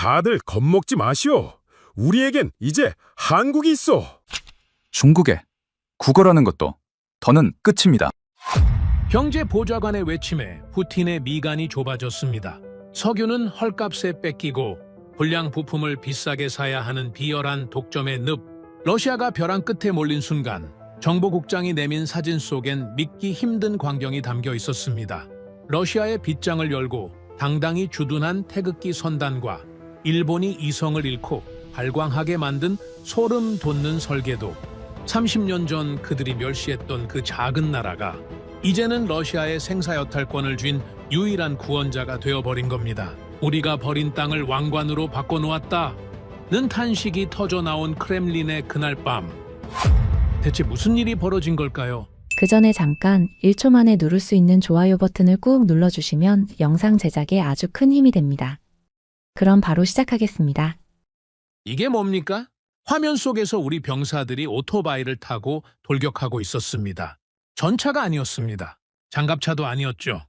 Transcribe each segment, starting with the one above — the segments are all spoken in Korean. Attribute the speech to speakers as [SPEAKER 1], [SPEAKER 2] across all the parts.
[SPEAKER 1] 다들 겁먹지 마시오. 우리에겐 이제 한국이 있어.
[SPEAKER 2] 중국에 국어라는 것도 더는 끝입니다.
[SPEAKER 3] 경제 보좌관의 외침에 푸틴의 미간이 좁아졌습니다. 석유는 헐값에 뺏기고 불량 부품을 비싸게 사야 하는 비열한 독점의 늪. 러시아가 벼랑 끝에 몰린 순간 정보국장이 내민 사진 속엔 믿기 힘든 광경이 담겨 있었습니다. 러시아의 빗장을 열고 당당히 주둔한 태극기 선단과 일본이 이성을 잃고 발광하게 만든 소름 돋는 설계도. 30년 전 그들이 멸시했던 그 작은 나라가 이제는 러시아의 생사여탈권을 쥔 유일한 구원자가 되어버린 겁니다. 우리가 버린 땅을 왕관으로 바꿔놓았다는 탄식이 터져나온 크렘린의 그날 밤. 대체 무슨 일이 벌어진 걸까요?
[SPEAKER 4] 그 전에 잠깐 1초 만에 누를 수 있는 좋아요 버튼을 꾹 눌러주시면 영상 제작에 아주 큰 힘이 됩니다. 그럼 바로 시작하겠습니다.
[SPEAKER 3] 이게 뭡니까? 화면 속에서 우리 병사들이 오토바이를 타고 돌격하고 있었습니다. 전차가 아니었습니다. 장갑차도 아니었죠.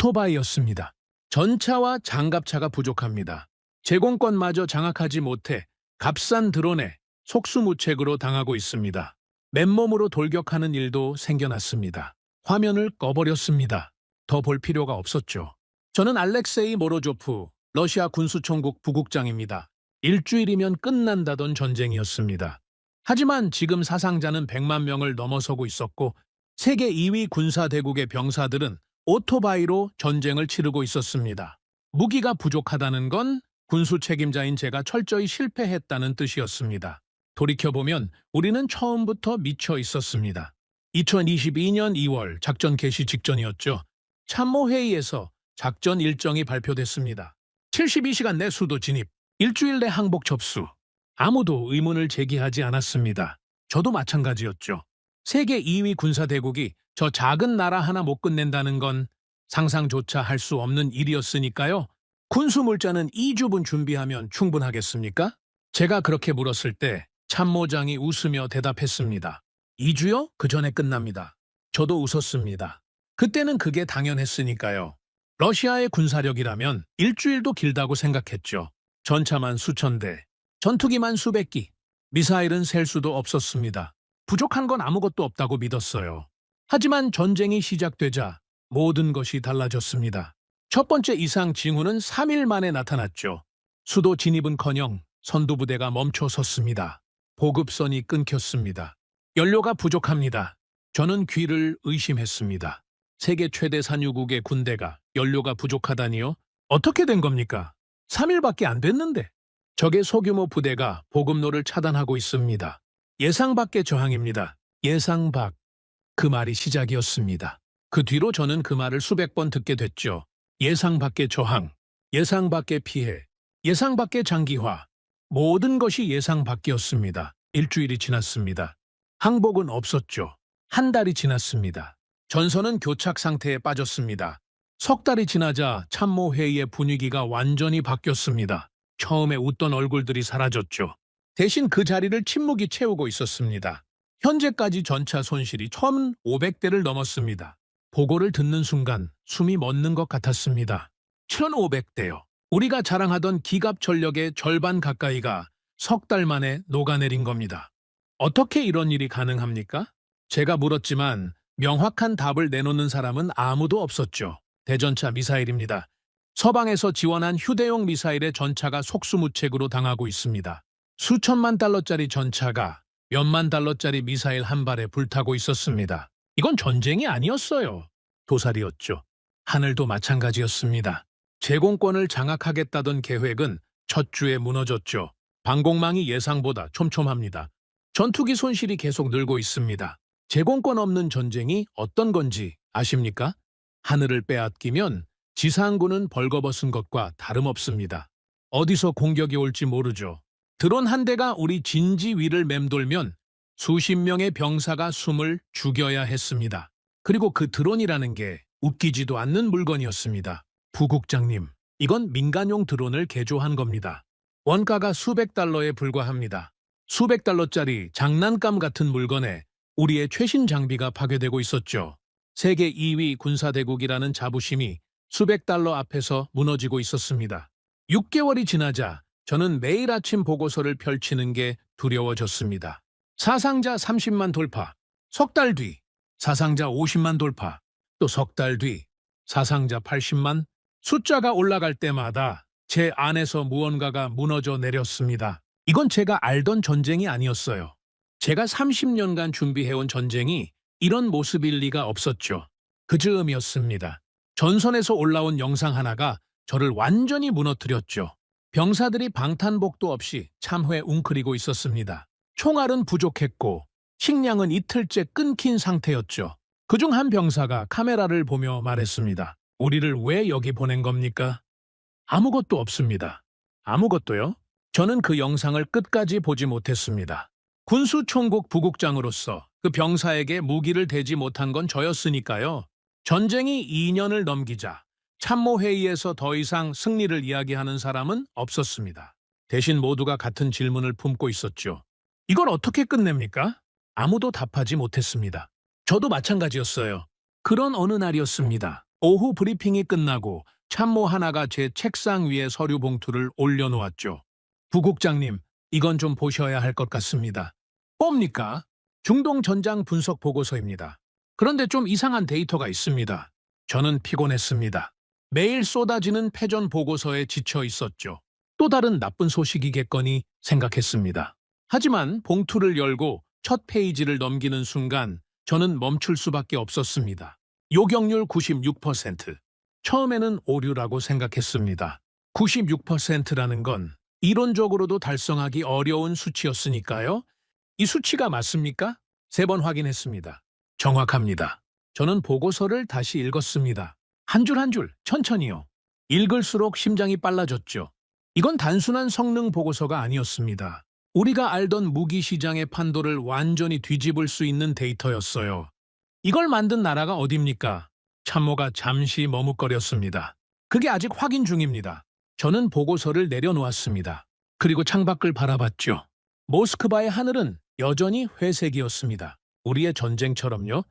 [SPEAKER 3] 오토바이였습니다. 전차와 장갑차가 부족합니다. 제공권마저 장악하지 못해 값싼 드론에 속수무책으로 당하고 있습니다. 맨몸으로 돌격하는 일도 생겨났습니다. 화면을 꺼버렸습니다. 더 볼 필요가 없었죠. 저는 알렉세이 모로조프, 러시아 군수총국 부국장입니다. 일주일이면 끝난다던 전쟁이었습니다. 하지만 지금 사상자는 100만 명을 넘어서고 있었고 세계 2위 군사대국의 병사들은 오토바이로 전쟁을 치르고 있었습니다. 무기가 부족하다는 건 군수 책임자인 제가 철저히 실패했다는 뜻이었습니다. 돌이켜보면 우리는 처음부터 미쳐 있었습니다. 2022년 2월 작전 개시 직전이었죠. 참모회의에서 작전 일정이 발표됐습니다. 72시간 내 수도 진입, 일주일 내 항복 접수. 아무도 의문을 제기하지 않았습니다. 저도 마찬가지였죠. 세계 2위 군사대국이 저 작은 나라 하나 못 끝낸다는 건 상상조차 할 수 없는 일이었으니까요. 군수물자는 2주분 준비하면 충분하겠습니까? 제가 그렇게 물었을 때 참모장이 웃으며 대답했습니다. 2주요? 그 전에 끝납니다. 저도 웃었습니다. 그때는 그게 당연했으니까요. 러시아의 군사력이라면 일주일도 길다고 생각했죠. 전차만 수천 대, 전투기만 수백 기, 미사일은 셀 수도 없었습니다. 부족한 건 아무것도 없다고 믿었어요. 하지만 전쟁이 시작되자 모든 것이 달라졌습니다. 첫 번째 이상 징후는 3일 만에 나타났죠. 수도 진입은커녕 선두부대가 멈춰 섰습니다. 보급선이 끊겼습니다. 연료가 부족합니다. 저는 귀를 의심했습니다. 세계 최대 산유국의 군대가 연료가 부족하다니요? 어떻게 된 겁니까? 3일밖에 안 됐는데. 적의 소규모 부대가 보급로를 차단하고 있습니다. 예상 밖의 저항입니다. 예상 밖. 그 말이 시작이었습니다. 그 뒤로 저는 그 말을 수백 번 듣게 됐죠. 예상 밖의 저항, 예상 밖의 피해, 예상 밖의 장기화. 모든 것이 예상 밖이었습니다. 일주일이 지났습니다. 항복은 없었죠. 한 달이 지났습니다. 전선은 교착 상태에 빠졌습니다. 석 달이 지나자 참모회의의 분위기가 완전히 바뀌었습니다. 처음에 웃던 얼굴들이 사라졌죠. 대신 그 자리를 침묵이 채우고 있었습니다. 현재까지 전차 손실이 1,500대를 넘었습니다. 보고를 듣는 순간 숨이 멎는 것 같았습니다. 1,500대요. 우리가 자랑하던 기갑 전력의 절반 가까이가 석 달 만에 녹아내린 겁니다. 어떻게 이런 일이 가능합니까? 제가 물었지만 명확한 답을 내놓는 사람은 아무도 없었죠. 대전차 미사일입니다. 서방에서 지원한 휴대용 미사일의 전차가 속수무책으로 당하고 있습니다. 수천만 달러짜리 전차가 몇만 달러짜리 미사일 한 발에 불타고 있었습니다. 이건 전쟁이 아니었어요. 도살이었죠. 하늘도 마찬가지였습니다. 제공권을 장악하겠다던 계획은 첫 주에 무너졌죠. 방공망이 예상보다 촘촘합니다. 전투기 손실이 계속 늘고 있습니다. 제공권 없는 전쟁이 어떤 건지 아십니까? 하늘을 빼앗기면 지상군은 벌거벗은 것과 다름없습니다. 어디서 공격이 올지 모르죠. 드론 한 대가 우리 진지 위를 맴돌면 수십 명의 병사가 숨을 죽여야 했습니다. 그리고 그 드론이라는 게 웃기지도 않는 물건이었습니다. 부국장님, 이건 민간용 드론을 개조한 겁니다. 원가가 수백 달러에 불과합니다. 수백 달러짜리 장난감 같은 물건에 우리의 최신 장비가 파괴되고 있었죠. 세계 2위 군사대국이라는 자부심이 수백 달러 앞에서 무너지고 있었습니다. 6개월이 지나자 저는 매일 아침 보고서를 펼치는 게 두려워졌습니다. 사상자 30만 돌파, 석 달 뒤 사상자 50만 돌파, 또 석 달 뒤 사상자 80만. 숫자가 올라갈 때마다 제 안에서 무언가가 무너져 내렸습니다. 이건 제가 알던 전쟁이 아니었어요. 제가 30년간 준비해온 전쟁이 이런 모습일 리가 없었죠. 그 즈음이었습니다. 전선에서 올라온 영상 하나가 저를 완전히 무너뜨렸죠. 병사들이 방탄복도 없이 참회 웅크리고 있었습니다. 총알은 부족했고 식량은 이틀째 끊긴 상태였죠. 그중 한 병사가 카메라를 보며 말했습니다. 우리를 왜 여기 보낸 겁니까? 아무것도 없습니다. 아무것도요? 저는 그 영상을 끝까지 보지 못했습니다. 군수총국 부국장으로서 그 병사에게 무기를 대지 못한 건 저였으니까요. 전쟁이 2년을 넘기자 참모회의에서 더 이상 승리를 이야기하는 사람은 없었습니다. 대신 모두가 같은 질문을 품고 있었죠. 이걸 어떻게 끝냅니까? 아무도 답하지 못했습니다. 저도 마찬가지였어요. 그런 어느 날이었습니다. 오후 브리핑이 끝나고 참모 하나가 제 책상 위에 서류 봉투를 올려놓았죠. 부국장님, 이건 좀 보셔야 할 것 같습니다. 뭡니까? 중동 전장 분석 보고서입니다. 그런데 좀 이상한 데이터가 있습니다. 저는 피곤했습니다. 매일 쏟아지는 패전 보고서에 지쳐 있었죠. 또 다른 나쁜 소식이겠거니 생각했습니다. 하지만 봉투를 열고 첫 페이지를 넘기는 순간 저는 멈출 수밖에 없었습니다. 요격률 96%. 처음에는 오류라고 생각했습니다. 96%라는 건 이론적으로도 달성하기 어려운 수치였으니까요. 이 수치가 맞습니까? 3번 확인했습니다. 정확합니다. 저는 보고서를 다시 읽었습니다. 한 줄 한 줄 천천히요. 읽을수록 심장이 빨라졌죠. 이건 단순한 성능 보고서가 아니었습니다. 우리가 알던 무기 시장의 판도를 완전히 뒤집을 수 있는 데이터였어요. 이걸 만든 나라가 어딥니까? 참모가 잠시 머뭇거렸습니다. 그게 아직 확인 중입니다. 저는 보고서를 내려놓았습니다. 그리고 창밖을 바라봤죠. 모스크바의 하늘은 여전히 회색이었습니다. 우리의 전쟁처럼요?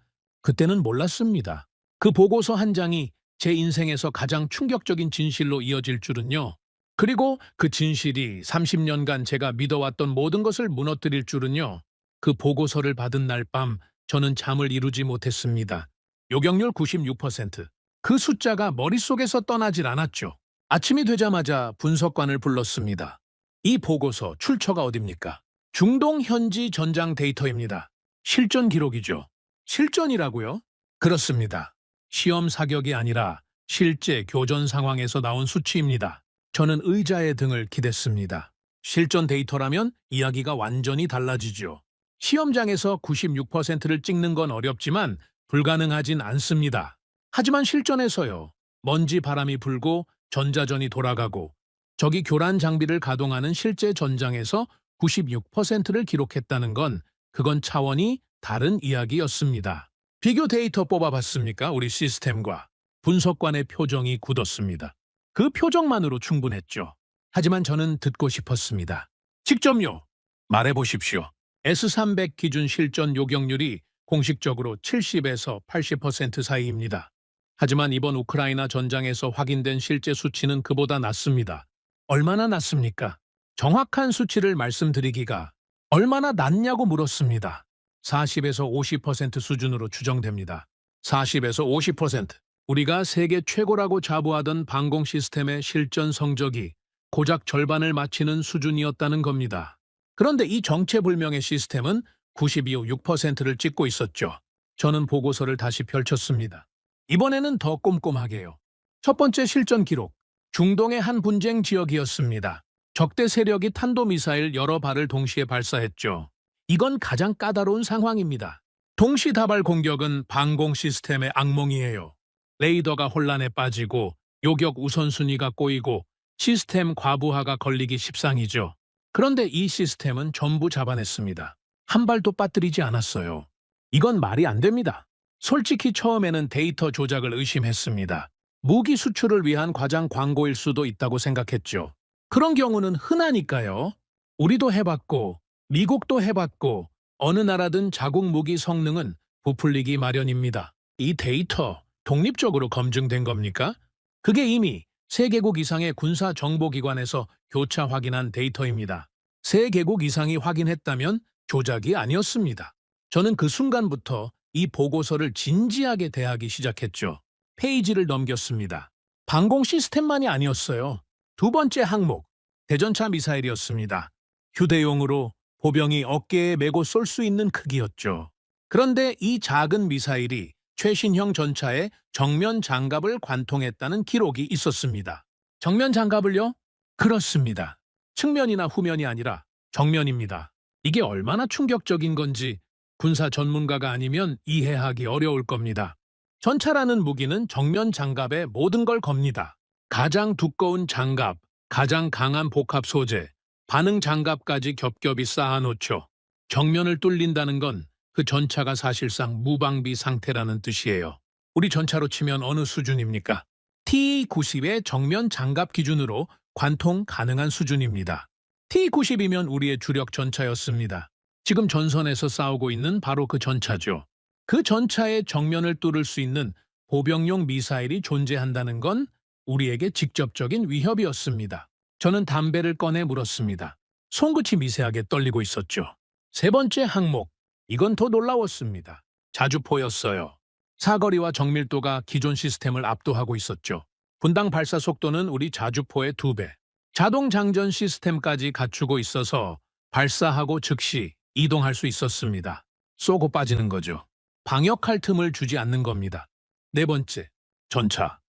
[SPEAKER 3] 그때는 몰랐습니다. 그 보고서 한 장이 제 인생에서 가장 충격적인 진실로 이어질 줄은요. 그리고 그 진실이 30년간 제가 믿어왔던 모든 것을 무너뜨릴 줄은요. 그 보고서를 받은 날 밤 저는 잠을 이루지 못했습니다. 요격률 96%. 그 숫자가 머릿속에서 떠나질 않았죠. 아침이 되자마자 분석관을 불렀습니다. 이 보고서 출처가 어딥니까? 중동 현지 전장 데이터입니다. 실전 기록이죠. 실전이라고요? 그렇습니다. 시험 사격이 아니라 실제 교전 상황에서 나온 수치입니다. 저는 의자의 등을 기댔습니다. 실전 데이터라면 이야기가 완전히 달라지죠. 시험장에서 96%를 찍는 건 어렵지만 불가능하진 않습니다. 하지만 실전에서요. 먼지 바람이 불고 전자전이 돌아가고 적이 교란 장비를 가동하는 실제 전장에서 96%를 기록했다는 건 그건 차원이 다른 이야기였습니다. 비교 데이터 뽑아봤습니까? 우리 시스템과. 분석관의 표정이 굳었습니다. 그 표정만으로 충분했죠. 하지만 저는 듣고 싶었습니다. 직접요. 말해보십시오. S-300 기준 실전 요격률이 공식적으로 70에서 80% 사이입니다. 하지만 이번 우크라이나 전장에서 확인된 실제 수치는 그보다 낮습니다. 얼마나 낮습니까? 정확한 수치를 말씀드리기가 얼마나 낮냐고 물었습니다. 40에서 50% 수준으로 추정됩니다. 40에서 50%. 우리가 세계 최고라고 자부하던 방공 시스템의 실전 성적이 고작 절반을 맞히는 수준이었다는 겁니다. 그런데 이 정체불명의 시스템은 92.6%를 찍고 있었죠. 저는 보고서를 다시 펼쳤습니다. 이번에는 더 꼼꼼하게요. 첫 번째 실전 기록. 중동의 한 분쟁 지역이었습니다. 적대 세력이 탄도미사일 여러 발을 동시에 발사했죠. 이건 가장 까다로운 상황입니다. 동시다발 공격은 방공 시스템의 악몽이에요. 레이더가 혼란에 빠지고 요격 우선순위가 꼬이고 시스템 과부하가 걸리기 십상이죠. 그런데 이 시스템은 전부 잡아냈습니다. 한 발도 빠뜨리지 않았어요. 이건 말이 안 됩니다. 솔직히 처음에는 데이터 조작을 의심했습니다. 무기 수출을 위한 과장 광고일 수도 있다고 생각했죠. 그런 경우는 흔하니까요. 우리도 해봤고 미국도 해봤고 어느 나라든 자국 무기 성능은 부풀리기 마련입니다. 이 데이터 독립적으로 검증된 겁니까? 그게 이미 3개국 이상의 군사 정보기관에서 교차 확인한 데이터입니다. 3개국 이상이 확인했다면 조작이 아니었습니다. 저는 그 순간부터 이 보고서를 진지하게 대하기 시작했죠. 페이지를 넘겼습니다. 방공 시스템만이 아니었어요. 2번째 항목, 대전차 미사일이었습니다. 휴대용으로 보병이 어깨에 메고 쏠 수 있는 크기였죠. 그런데 이 작은 미사일이 최신형 전차에 정면 장갑을 관통했다는 기록이 있었습니다. 정면 장갑을요? 그렇습니다. 측면이나 후면이 아니라 정면입니다. 이게 얼마나 충격적인 건지 군사 전문가가 아니면 이해하기 어려울 겁니다. 전차라는 무기는 정면 장갑에 모든 걸 겁니다. 가장 두꺼운 장갑, 가장 강한 복합 소재, 반응 장갑까지 겹겹이 쌓아놓죠. 정면을 뚫린다는 건 그 전차가 사실상 무방비 상태라는 뜻이에요. 우리 전차로 치면 어느 수준입니까? T-90의 정면 장갑 기준으로 관통 가능한 수준입니다. T-90이면 우리의 주력 전차였습니다. 지금 전선에서 싸우고 있는 바로 그 전차죠. 그 전차의 정면을 뚫을 수 있는 보병용 미사일이 존재한다는 건 우리에게 직접적인 위협이었습니다. 저는 담배를 꺼내 물었습니다. 손끝이 미세하게 떨리고 있었죠. 3번째 항목, 이건 더 놀라웠습니다. 자주포였어요. 사거리와 정밀도가 기존 시스템을 압도하고 있었죠. 분당 발사 속도는 우리 자주포의 2배. 자동 장전 시스템까지 갖추고 있어서 발사하고 즉시 이동할 수 있었습니다. 쏘고 빠지는 거죠. 방역할 틈을 주지 않는 겁니다. 4번째, 전차.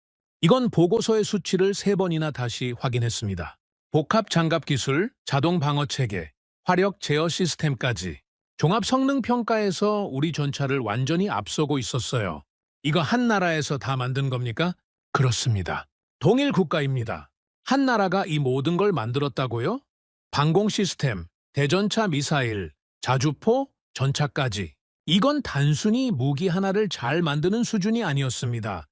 [SPEAKER 3] 이건 보고서의 수치를 3번이나 다시 확인했습니다. 복합 장갑 기술, 자동 방어 체계, 화력 제어 시스템까지 종합 성능 평가에서 우리 전차를 완전히 앞서고 있었어요. 이거 한 나라에서 다 만든 겁니까? 그렇습니다. 동일 국가입니다. 한 나라가 이 모든 걸 만들었다고요? 방공 시스템, 대전차 미사일, 자주포, 전차까지. 이건 단순히 무기 하나를 잘 만드는 수준이 아니었습니다.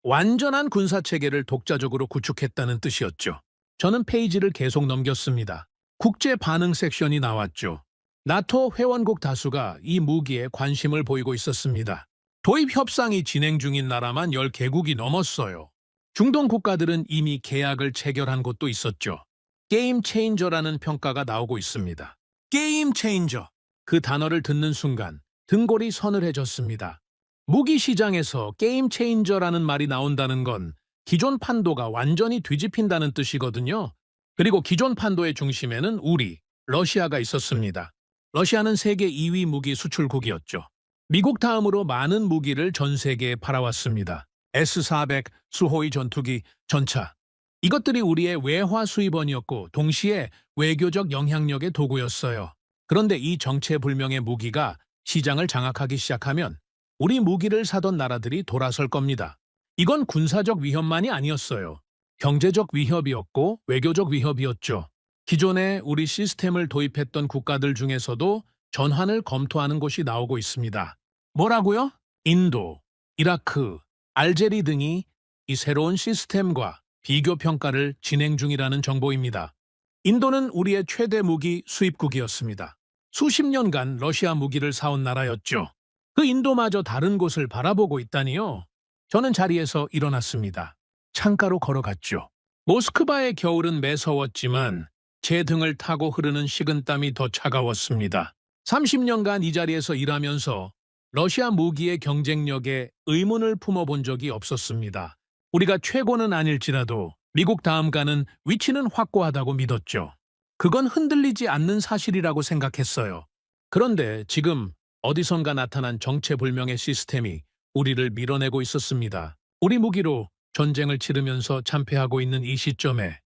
[SPEAKER 3] 완전한 군사체계를 독자적으로 구축했다는 뜻이었죠. 저는 페이지를 계속 넘겼습니다. 국제 반응 섹션이 나왔죠. 나토 회원국 다수가 이 무기에 관심을 보이고 있었습니다. 도입 협상이 진행 중인 나라만 10개국이 넘었어요. 중동 국가들은 이미 계약을 체결한 곳도 있었죠. 게임 체인저라는 평가가 나오고 있습니다. 게임 체인저. 그 단어를 듣는 순간 등골이 서늘해졌습니다. 무기 시장에서 게임 체인저라는 말이 나온다는 건 기존 판도가 완전히 뒤집힌다는 뜻이거든요. 그리고 기존 판도의 중심에는 우리, 러시아가 있었습니다. 러시아는 세계 2위 무기 수출국이었죠. 미국 다음으로 많은 무기를 전 세계에 팔아왔습니다. S-400, 수호위 전투기, 전차. 이것들이 우리의 외화 수입원이었고 동시에 외교적 영향력의 도구였어요. 그런데 이 정체불명의 무기가 시장을 장악하기 시작하면 우리 무기를 사던 나라들이 돌아설 겁니다. 이건 군사적 위협만이 아니었어요. 경제적 위협이었고 외교적 위협이었죠. 기존에 우리 시스템을 도입했던 국가들 중에서도 전환을 검토하는 곳이 나오고 있습니다. 뭐라고요? 인도, 이라크, 알제리 등이 이 새로운 시스템과 비교 평가를 진행 중이라는 정보입니다. 인도는 우리의 최대 무기 수입국이었습니다. 수십 년간 러시아 무기를 사온 나라였죠. 그 인도마저 다른 곳을 바라보고 있다니요. 저는 자리에서 일어났습니다. 창가로 걸어갔죠. 모스크바의 겨울은 매서웠지만 제 등을 타고 흐르는 식은땀이 더 차가웠습니다. 30년간 이 자리에서 일하면서 러시아 무기의 경쟁력에 의문을 품어본 적이 없었습니다. 우리가 최고는 아닐지라도 미국 다음 가는 위치는 확고하다고 믿었죠. 그건 흔들리지 않는 사실이라고 생각했어요. 그런데 지금 어디선가 나타난 정체불명의 시스템이 우리를 밀어내고 있었습니다. 우리 무기로 전쟁을 치르면서 참패하고 있는 이 시점에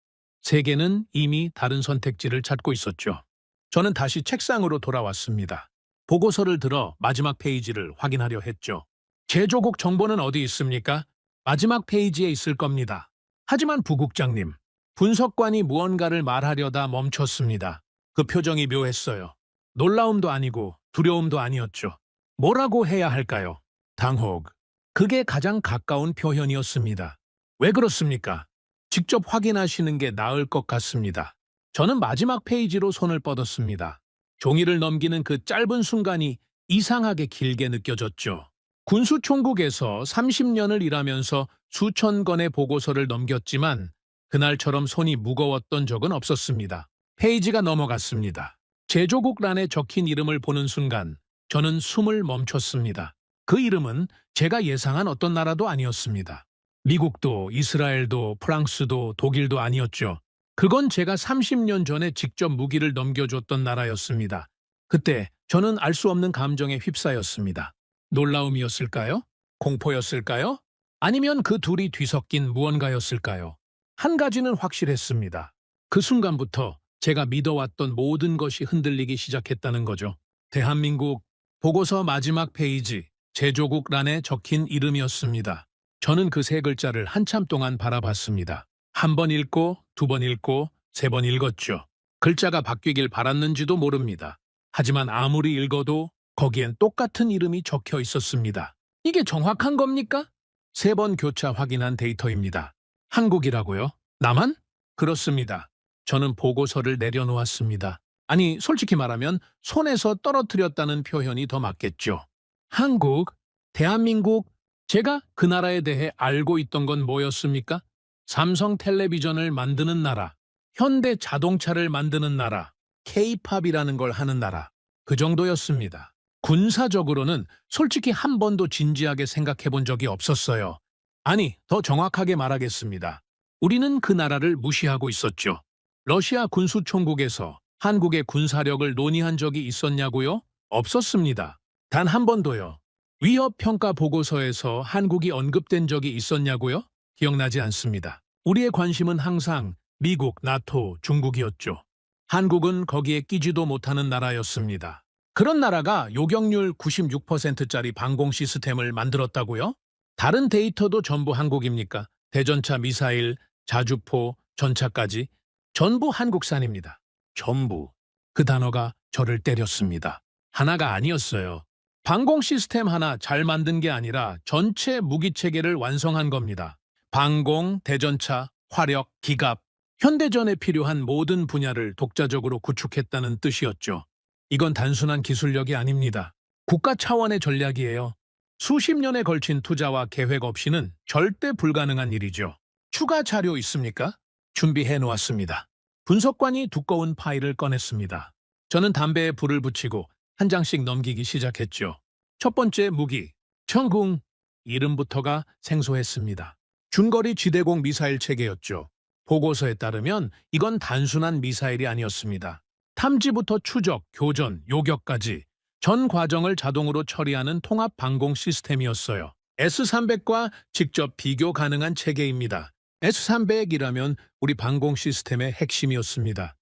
[SPEAKER 3] 세계는 이미 다른 선택지를 찾고 있었죠. 저는 다시 책상으로 돌아왔습니다. 보고서를 들어 마지막 페이지를 확인하려 했죠. 제조국 정보는 어디 있습니까? 마지막 페이지에 있을 겁니다. 하지만 부국장님, 분석관이 무언가를 말하려다 멈췄습니다. 그 표정이 묘했어요. 놀라움도 아니고 두려움도 아니었죠. 뭐라고 해야 할까요? 당혹. 그게 가장 가까운 표현이었습니다. 왜 그렇습니까? 직접 확인하시는 게 나을 것 같습니다. 저는 마지막 페이지로 손을 뻗었습니다. 종이를 넘기는 그 짧은 순간이 이상하게 길게 느껴졌죠. 군수총국에서 30년을 일하면서 수천 건의 보고서를 넘겼지만 그날처럼 손이 무거웠던 적은 없었습니다. 페이지가 넘어갔습니다. 제조국란에 적힌 이름을 보는 순간 저는 숨을 멈췄습니다. 그 이름은 제가 예상한 어떤 나라도 아니었습니다. 미국도 이스라엘도 프랑스도 독일도 아니었죠. 그건 제가 30년 전에 직접 무기를 넘겨줬던 나라였습니다. 그때 저는 알 수 없는 감정에 휩싸였습니다. 놀라움이었을까요? 공포였을까요? 아니면 그 둘이 뒤섞인 무언가였을까요? 한 가지는 확실했습니다. 그 순간부터 제가 믿어왔던 모든 것이 흔들리기 시작했다는 거죠. 대한민국 보고서 마지막 페이지, 제조국란에 적힌 이름이었습니다. 저는 그 세 글자를 한참 동안 바라봤습니다. 한 번 읽고, 두 번 읽고, 세 번 읽었죠. 글자가 바뀌길 바랐는지도 모릅니다. 하지만 아무리 읽어도 거기엔 똑같은 이름이 적혀 있었습니다. 이게 정확한 겁니까? 세 번 교차 확인한 데이터입니다. 한국이라고요? 나만? 그렇습니다. 저는 보고서를 내려놓았습니다. 아니, 솔직히 말하면 손에서 떨어뜨렸다는 표현이 더 맞겠죠. 한국, 대한민국, 제가 그 나라에 대해 알고 있던 건 뭐였습니까? 삼성 텔레비전을 만드는 나라, 현대 자동차를 만드는 나라, K-팝이라는 걸 하는 나라, 그 정도였습니다. 군사적으로는 솔직히 한 번도 진지하게 생각해 본 적이 없었어요. 아니, 더 정확하게 말하겠습니다. 우리는 그 나라를 무시하고 있었죠. 러시아 군수총국에서 한국의 군사력을 논의한 적이 있었냐고요? 없었습니다. 단 한 번도요. 위협평가 보고서에서 한국이 언급된 적이 있었냐고요? 기억나지 않습니다. 우리의 관심은 항상 미국, 나토, 중국이었죠. 한국은 거기에 끼지도 못하는 나라였습니다. 그런 나라가 요격률 96%짜리 방공 시스템을 만들었다고요? 다른 데이터도 전부 한국입니까? 대전차 미사일, 자주포, 전차까지 전부 한국산입니다. 전부. 그 단어가 저를 때렸습니다. 하나가 아니었어요. 방공 시스템 하나 잘 만든 게 아니라 전체 무기체계를 완성한 겁니다. 방공, 대전차, 화력, 기갑, 현대전에 필요한 모든 분야를 독자적으로 구축했다는 뜻이었죠. 이건 단순한 기술력이 아닙니다. 국가 차원의 전략이에요. 수십 년에 걸친 투자와 계획 없이는 절대 불가능한 일이죠. 추가 자료 있습니까? 준비해 놓았습니다. 분석관이 두꺼운 파일을 꺼냈습니다. 저는 담배에 불을 붙이고 한 장씩 넘기기 시작했죠. 첫 번째 무기, 청궁. 이름부터가 생소했습니다. 중거리 지대공 미사일 체계였죠. 보고서에 따르면 이건 단순한 미사일이 아니었습니다. 탐지부터 추적, 교전, 요격까지 전 과정을 자동으로 처리하는 통합 방공 시스템이었어요. S-300과 직접 비교 가능한 체계입니다. S-300이라면 우리 방공 시스템의 핵심이었습니다.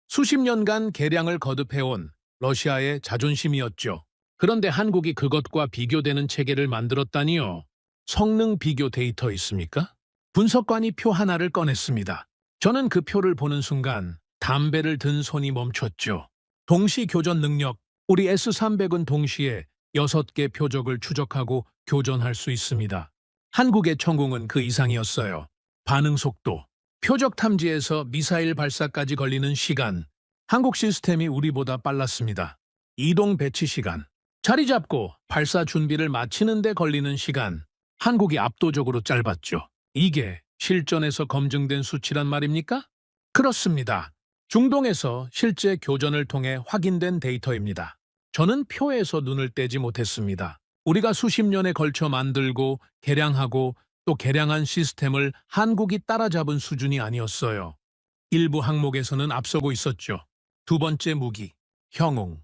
[SPEAKER 3] 수십 년간 개량을 거듭해온 러시아의 자존심이었죠. 그런데 한국이 그것과 비교되는 체계를 만들었다니요. 성능 비교 데이터 있습니까? 분석관이 표 하나를 꺼냈습니다. 저는 그 표를 보는 순간 담배를 든 손이 멈췄죠. 동시 교전 능력, 우리 S-300은 동시에 6개 표적을 추적하고 교전할 수 있습니다. 한국의 천궁은 그 이상이었어요. 반응 속도, 표적 탐지에서 미사일 발사까지 걸리는 시간, 한국 시스템이 우리보다 빨랐습니다. 이동 배치 시간, 자리 잡고 발사 준비를 마치는 데 걸리는 시간, 한국이 압도적으로 짧았죠. 이게 실전에서 검증된 수치란 말입니까? 그렇습니다. 중동에서 실제 교전을 통해 확인된 데이터입니다. 저는 표에서 눈을 떼지 못했습니다. 우리가 수십 년에 걸쳐 만들고 개량하고 또 개량한 시스템을 한국이 따라잡은 수준이 아니었어요. 일부 항목에서는 앞서고 있었죠. 두 번째 무기, 형웅.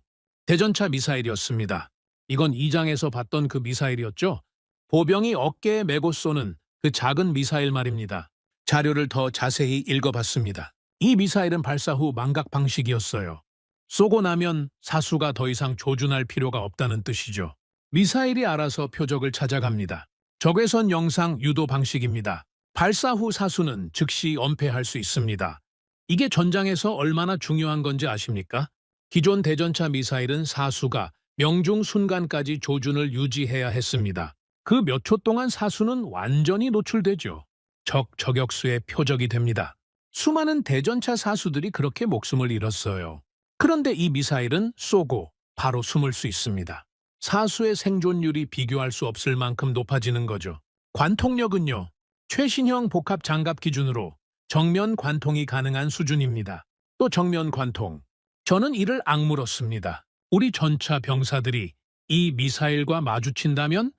[SPEAKER 3] 대전차 미사일이었습니다. 이건 2장에서 봤던 그 미사일이었죠. 보병이 어깨에 메고 쏘는 그 작은 미사일 말입니다. 자료를 더 자세히 읽어봤습니다. 이 미사일은 발사 후 망각 방식이었어요. 쏘고 나면 사수가 더 이상 조준할 필요가 없다는 뜻이죠. 미사일이 알아서 표적을 찾아갑니다. 적외선 영상 유도 방식입니다. 발사 후 사수는 즉시 은폐할 수 있습니다. 이게 전장에서 얼마나 중요한 건지 아십니까? 기존 대전차 미사일은 사수가 명중 순간까지 조준을 유지해야 했습니다. 그 몇 초 동안 사수는 완전히 노출되죠. 적 저격수의 표적이 됩니다. 수많은 대전차 사수들이 그렇게 목숨을 잃었어요. 그런데 이 미사일은 쏘고 바로 숨을 수 있습니다. 사수의 생존율이 비교할 수 없을 만큼 높아지는 거죠. 관통력은요. 최신형 복합 장갑 기준으로 정면 관통이 가능한 수준입니다. 또 정면 관통. 저는 이를 악물었습니다. 우리 전차 병사들이 이 미사일과 마주친다면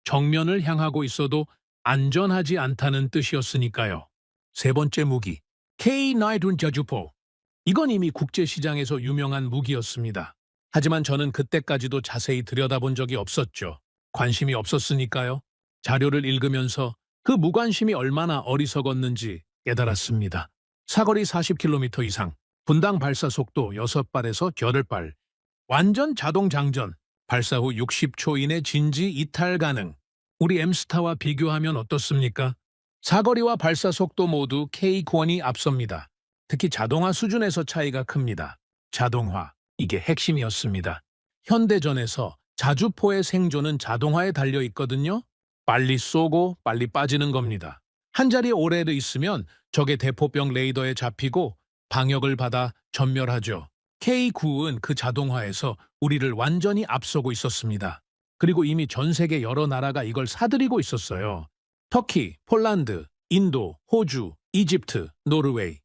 [SPEAKER 3] 정면을 향하고 있어도 안전하지 않다는 뜻이었으니까요. 세 번째 무기, K9 자주포. 이건 이미 국제시장에서 유명한 무기였습니다. 하지만 저는 그때까지도 자세히 들여다본 적이 없었죠. 관심이 없었으니까요. 자료를 읽으면서 그 무관심이 얼마나 어리석었는지 깨달았습니다. 사거리 40km 이상, 분당 발사 속도 6발에서 8발, 완전 자동 장전, 발사 후 60초 이내 진지 이탈 가능. 우리 엠스타와 비교하면 어떻습니까? 사거리와 발사 속도 모두 K9이 앞섭니다. 특히 자동화 수준에서 차이가 큽니다. 자동화, 이게 핵심이었습니다. 현대전에서 자주포의 생존은 자동화에 달려 있거든요. 빨리 쏘고 빨리 빠지는 겁니다. 한 자리에 오래 있으면 적의 대포병 레이더에 잡히고 방역을 받아 전멸하죠. K9은 그 자동화에서 우리를 완전히 앞서고 있었습니다. 그리고 이미 전 세계 여러 나라가 이걸 사들이고 있었어요. 터키, 폴란드, 인도, 호주, 이집트, 노르웨이.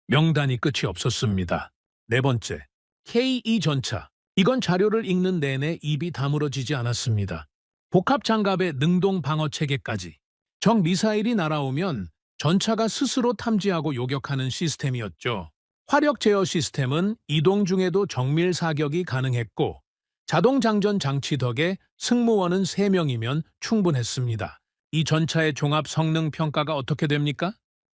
[SPEAKER 3] 명단이 끝이 없었습니다. 네 번째, K2 전차. 이건 자료를 읽는 내내 입이 다물어지지 않았습니다. 복합 장갑의 능동 방어 체계까지. 적 미사일이 날아오면 전차가 스스로 탐지하고 요격하는 시스템이었죠. 화력 제어 시스템은 이동 중에도 정밀 사격이 가능했고 자동 장전 장치 덕에 승무원은 3명이면 충분했습니다. 이 전차의 종합 성능 평가가 어떻게 됩니까?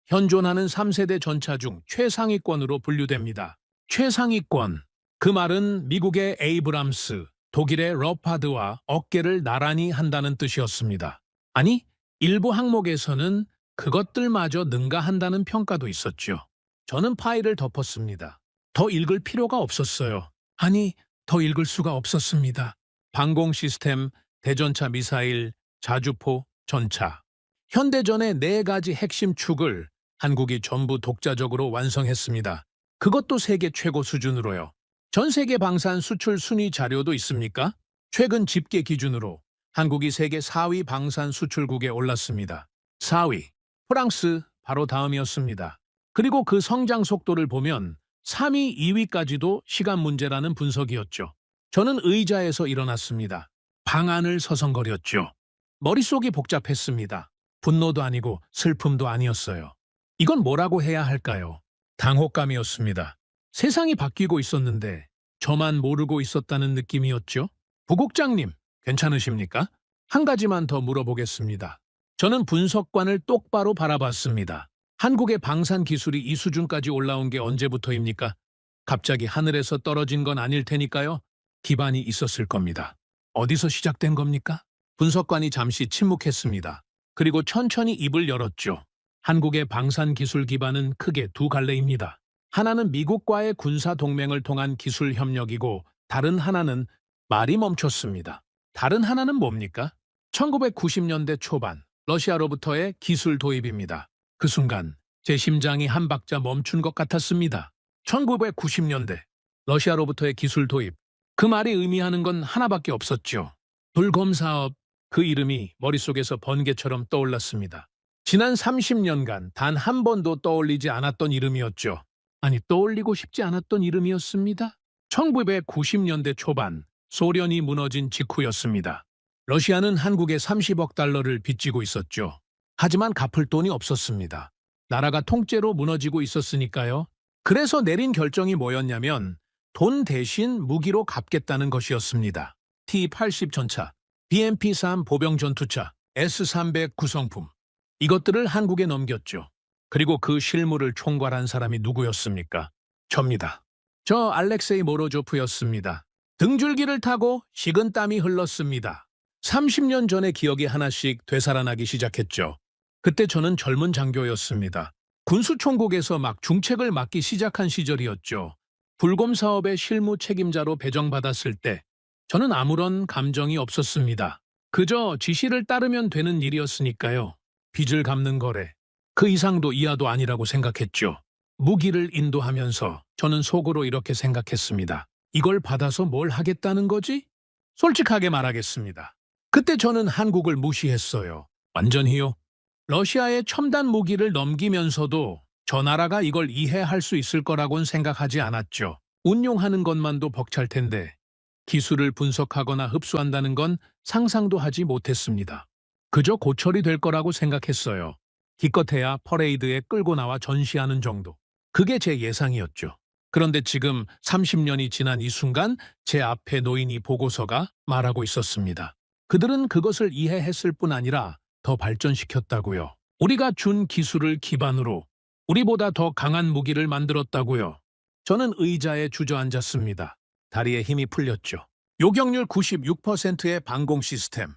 [SPEAKER 3] 현존하는 3세대 전차 중 최상위권으로 분류됩니다. 최상위권. 그 말은 미국의 에이브람스, 독일의 러파드와 어깨를 나란히 한다는 뜻이었습니다. 아니, 일부 항목에서는 그것들마저 능가한다는 평가도 있었죠. 저는 파일을 덮었습니다. 더 읽을 필요가 없었어요. 아니, 더 읽을 수가 없었습니다. 방공 시스템, 대전차 미사일, 자주포, 전차. 현대전의 4가지 핵심 축을 한국이 전부 독자적으로 완성했습니다. 그것도 세계 최고 수준으로요. 전 세계 방산 수출 순위 자료도 있습니까? 최근 집계 기준으로 한국이 세계 4위 방산 수출국에 올랐습니다. 4위, 프랑스 바로 다음이었습니다. 그리고 그 성장 속도를 보면 3위, 2위까지도 시간 문제라는 분석이었죠. 저는 의자에서 일어났습니다. 방안을 서성거렸죠. 머릿속이 복잡했습니다. 분노도 아니고 슬픔도 아니었어요. 이건 뭐라고 해야 할까요? 당혹감이었습니다. 세상이 바뀌고 있었는데 저만 모르고 있었다는 느낌이었죠. 부국장님, 괜찮으십니까? 한 가지만 더 물어보겠습니다. 저는 분석관을 똑바로 바라봤습니다. 한국의 방산 기술이 이 수준까지 올라온 게 언제부터입니까? 갑자기 하늘에서 떨어진 건 아닐 테니까요. 기반이 있었을 겁니다. 어디서 시작된 겁니까? 분석관이 잠시 침묵했습니다. 그리고 천천히 입을 열었죠. 한국의 방산 기술 기반은 크게 2갈래입니다. 하나는 미국과의 군사 동맹을 통한 기술 협력이고 다른 하나는 말이 멈췄습니다. 다른 하나는 뭡니까? 1990년대 초반 러시아로부터의 기술 도입입니다. 그 순간 제 심장이 한 박자 멈춘 것 같았습니다. 1990년대 러시아로부터의 기술 도입. 그 말이 의미하는 건 하나밖에 없었죠. 불검 사업. 그 이름이 머릿속에서 번개처럼 떠올랐습니다. 지난 30년간 단 한 번도 떠올리지 않았던 이름이었죠. 아니, 떠올리고 싶지 않았던 이름이었습니다. 1990년대 초반 소련이 무너진 직후였습니다. 러시아는 한국에 30억 달러를 빚지고 있었죠. 하지만 갚을 돈이 없었습니다. 나라가 통째로 무너지고 있었으니까요. 그래서 내린 결정이 뭐였냐면 돈 대신 무기로 갚겠다는 것이었습니다. T-80 전차, BMP-3 보병 전투차, S-300 구성품. 이것들을 한국에 넘겼죠. 그리고 그 실무를 총괄한 사람이 누구였습니까? 접니다. 저 알렉세이 모로조프였습니다. 등줄기를 타고 식은땀이 흘렀습니다. 30년 전의 기억이 하나씩 되살아나기 시작했죠. 그때 저는 젊은 장교였습니다. 군수총국에서 막 중책을 맡기 시작한 시절이었죠. 불곰 사업의 실무 책임자로 배정받았을 때 저는 아무런 감정이 없었습니다. 그저 지시를 따르면 되는 일이었으니까요. 빚을 갚는 거래. 그 이상도 이하도 아니라고 생각했죠. 무기를 인도하면서 저는 속으로 이렇게 생각했습니다. 이걸 받아서 뭘 하겠다는 거지? 솔직하게 말하겠습니다. 그때 저는 한국을 무시했어요. 완전히요. 러시아의 첨단 무기를 넘기면서도 저 나라가 이걸 이해할 수 있을 거라고는 생각하지 않았죠. 운용하는 것만도 벅찰 텐데 기술을 분석하거나 흡수한다는 건 상상도 하지 못했습니다. 그저 고철이 될 거라고 생각했어요. 기껏해야 퍼레이드에 끌고 나와 전시하는 정도. 그게 제 예상이었죠. 그런데 지금 30년이 지난 이 순간 제 앞에 놓인 이 보고서가 말하고 있었습니다. 그들은 그것을 이해했을 뿐 아니라 더 발전시켰다고요. 우리가 준 기술을 기반으로 우리보다 더 강한 무기를 만들었다고요. 저는 의자에 주저앉았습니다. 다리에 힘이 풀렸죠. 요격률 96%의 방공 시스템,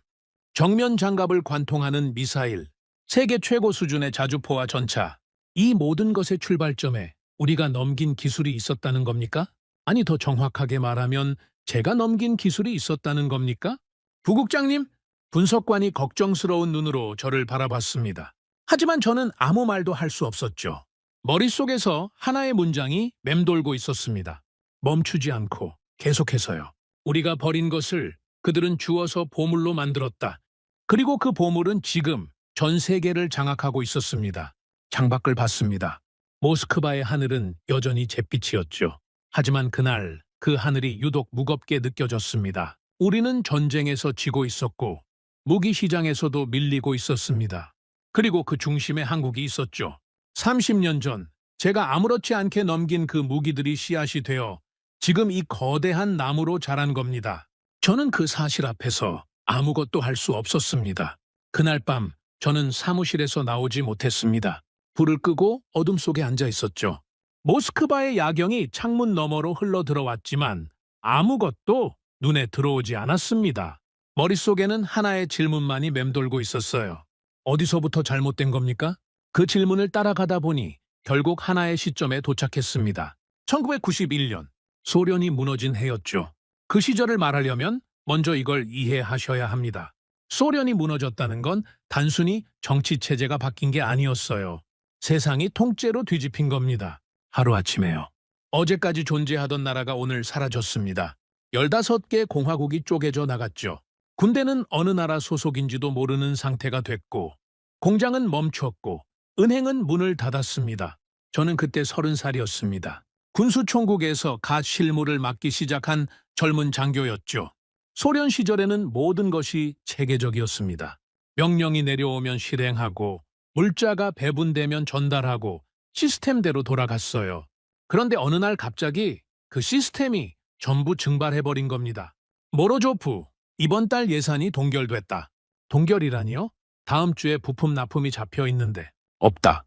[SPEAKER 3] 정면 장갑을 관통하는 미사일, 세계 최고 수준의 자주포와 전차. 이 모든 것의 출발점에 우리가 넘긴 기술이 있었다는 겁니까? 아니, 더 정확하게 말하면 제가 넘긴 기술이 있었다는 겁니까? 부국장님, 분석관이 걱정스러운 눈으로 저를 바라봤습니다. 하지만 저는 아무 말도 할 수 없었죠. 머릿속에서 하나의 문장이 맴돌고 있었습니다. 멈추지 않고 계속해서요. 우리가 버린 것을 그들은 주워서 보물로 만들었다. 그리고 그 보물은 지금 전 세계를 장악하고 있었습니다. 창밖을 봤습니다. 모스크바의 하늘은 여전히 잿빛이었죠. 하지만 그날 그 하늘이 유독 무겁게 느껴졌습니다. 우리는 전쟁에서 지고 있었고 무기 시장에서도 밀리고 있었습니다. 그리고 그 중심에 한국이 있었죠. 30년 전 제가 아무렇지 않게 넘긴 그 무기들이 씨앗이 되어 지금 이 거대한 나무로 자란 겁니다. 저는 그 사실 앞에서 아무것도 할 수 없었습니다. 그날 밤 저는 사무실에서 나오지 못했습니다. 불을 끄고 어둠 속에 앉아 있었죠. 모스크바의 야경이 창문 너머로 흘러 들어왔지만 아무것도 눈에 들어오지 않았습니다. 머릿속에는 하나의 질문만이 맴돌고 있었어요. 어디서부터 잘못된 겁니까? 그 질문을 따라가다 보니 결국 하나의 시점에 도착했습니다. 1991년, 소련이 무너진 해였죠. 그 시절을 말하려면 먼저 이걸 이해하셔야 합니다. 소련이 무너졌다는 건 단순히 정치체제가 바뀐 게 아니었어요. 세상이 통째로 뒤집힌 겁니다. 하루아침에요. 어제까지 존재하던 나라가 오늘 사라졌습니다. 15개 공화국이 쪼개져 나갔죠. 군대는 어느 나라 소속인지도 모르는 상태가 됐고 공장은 멈췄고 은행은 문을 닫았습니다. 저는 그때 30살이었습니다. 군수총국에서 갓 실무를 맡기 시작한 젊은 장교였죠. 소련 시절에는 모든 것이 체계적이었습니다. 명령이 내려오면 실행하고 물자가 배분되면 전달하고 시스템대로 돌아갔어요. 그런데 어느 날 갑자기 그 시스템이 전부 증발해버린 겁니다. 모로조프, 이번 달 예산이 동결됐다. 동결이라니요? 다음 주에 부품 납품이 잡혀 있는데 없다.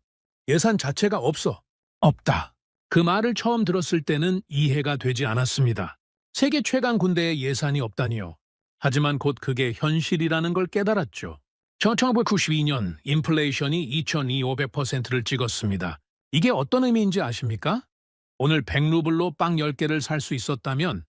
[SPEAKER 3] 예산 자체가 없어. 없다. 그 말을 처음 들었을 때는 이해가 되지 않았습니다. 세계 최강 군대의 예산이 없다니요. 하지만 곧 그게 현실이라는 걸 깨달았죠. 1992년 인플레이션이 22,500%를 찍었습니다. 이게 어떤 의미인지 아십니까? 오늘 100루블로 빵 10개를 살 수 있었다면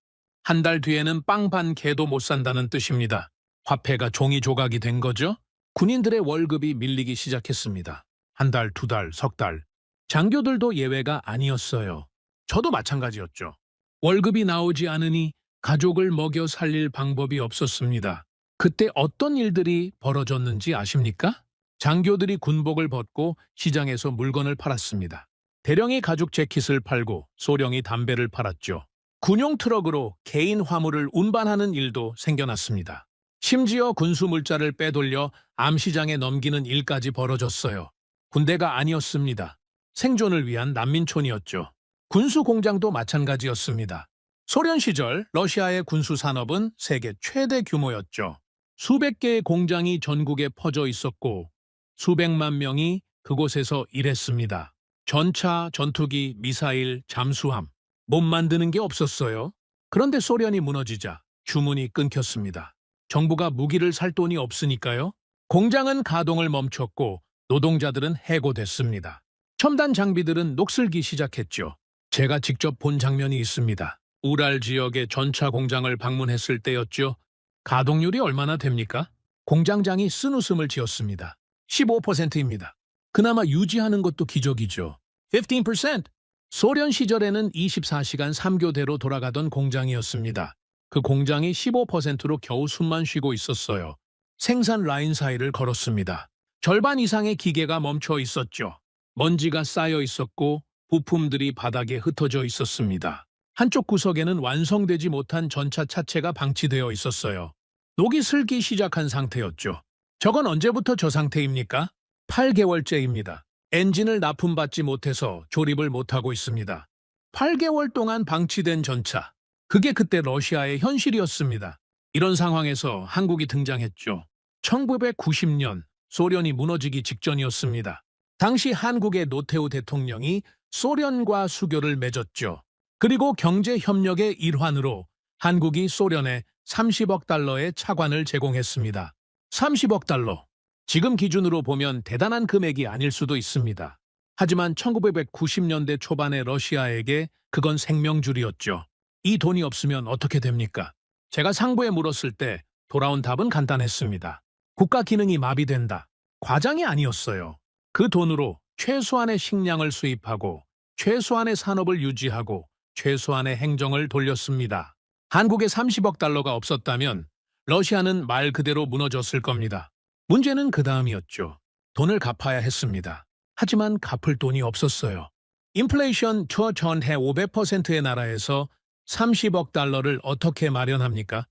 [SPEAKER 3] 한 달 뒤에는 빵 반 개도 못 산다는 뜻입니다. 화폐가 종이 조각이 된 거죠. 군인들의 월급이 밀리기 시작했습니다. 한 달, 두 달, 석 달. 장교들도 예외가 아니었어요. 저도 마찬가지였죠. 월급이 나오지 않으니 가족을 먹여 살릴 방법이 없었습니다. 그때 어떤 일들이 벌어졌는지 아십니까? 장교들이 군복을 벗고 시장에서 물건을 팔았습니다. 대령이 가죽 재킷을 팔고 소령이 담배를 팔았죠. 군용 트럭으로 개인 화물을 운반하는 일도 생겨났습니다. 심지어 군수 물자를 빼돌려 암시장에 넘기는 일까지 벌어졌어요. 군대가 아니었습니다. 생존을 위한 난민촌이었죠. 군수 공장도 마찬가지였습니다. 소련 시절 러시아의 군수 산업은 세계 최대 규모였죠. 수백 개의 공장이 전국에 퍼져 있었고 수백만 명이 그곳에서 일했습니다. 전차, 전투기, 미사일, 잠수함, 못 만드는 게 없었어요. 그런데 소련이 무너지자 주문이 끊겼습니다. 정부가 무기를 살 돈이 없으니까요. 공장은 가동을 멈췄고 노동자들은 해고됐습니다. 첨단 장비들은 녹슬기 시작했죠. 제가 직접 본 장면이 있습니다. 우랄 지역의 전차 공장을 방문했을 때였죠. 가동률이 얼마나 됩니까? 공장장이 쓴웃음을 지었습니다. 15%입니다. 그나마 유지하는 것도 기적이죠. 15%! 소련 시절에는 24시간 3교대로 돌아가던 공장이었습니다. 그 공장이 15%로 겨우 숨만 쉬고 있었어요. 생산 라인 사이를 걸었습니다. 절반 이상의 기계가 멈춰 있었죠. 먼지가 쌓여 있었고 부품들이 바닥에 흩어져 있었습니다. 한쪽 구석에는 완성되지 못한 전차 차체가 방치되어 있었어요. 녹이 슬기 시작한 상태였죠. 저건 언제부터 저 상태입니까? 8개월째입니다. 엔진을 납품받지 못해서 조립을 못하고 있습니다. 8개월 동안 방치된 전차. 그게 그때 러시아의 현실이었습니다. 이런 상황에서 한국이 등장했죠. 1990년 소련이 무너지기 직전이었습니다. 당시 한국의 노태우 대통령이 소련과 수교를 맺었죠. 그리고 경제협력의 일환으로 한국이 소련에 30억 달러의 차관을 제공했습니다. 30억 달러. 지금 기준으로 보면 대단한 금액이 아닐 수도 있습니다. 하지만 1990년대 초반의 러시아에게 그건 생명줄이었죠. 이 돈이 없으면 어떻게 됩니까? 제가 상부에 물었을 때 돌아온 답은 간단했습니다. 국가 기능이 마비된다. 과장이 아니었어요. 그 돈으로 최소한의 식량을 수입하고 최소한의 산업을 유지하고 최소한의 행정을 돌렸습니다. 한국에 30억 달러가 없었다면 러시아는 말 그대로 무너졌을 겁니다. 문제는 그 다음이었죠. 돈을 갚아야 했습니다. 하지만 갚을 돈이 없었어요. 인플레이션 전해 500%의 나라에서 30억 달러를 어떻게 마련합니까?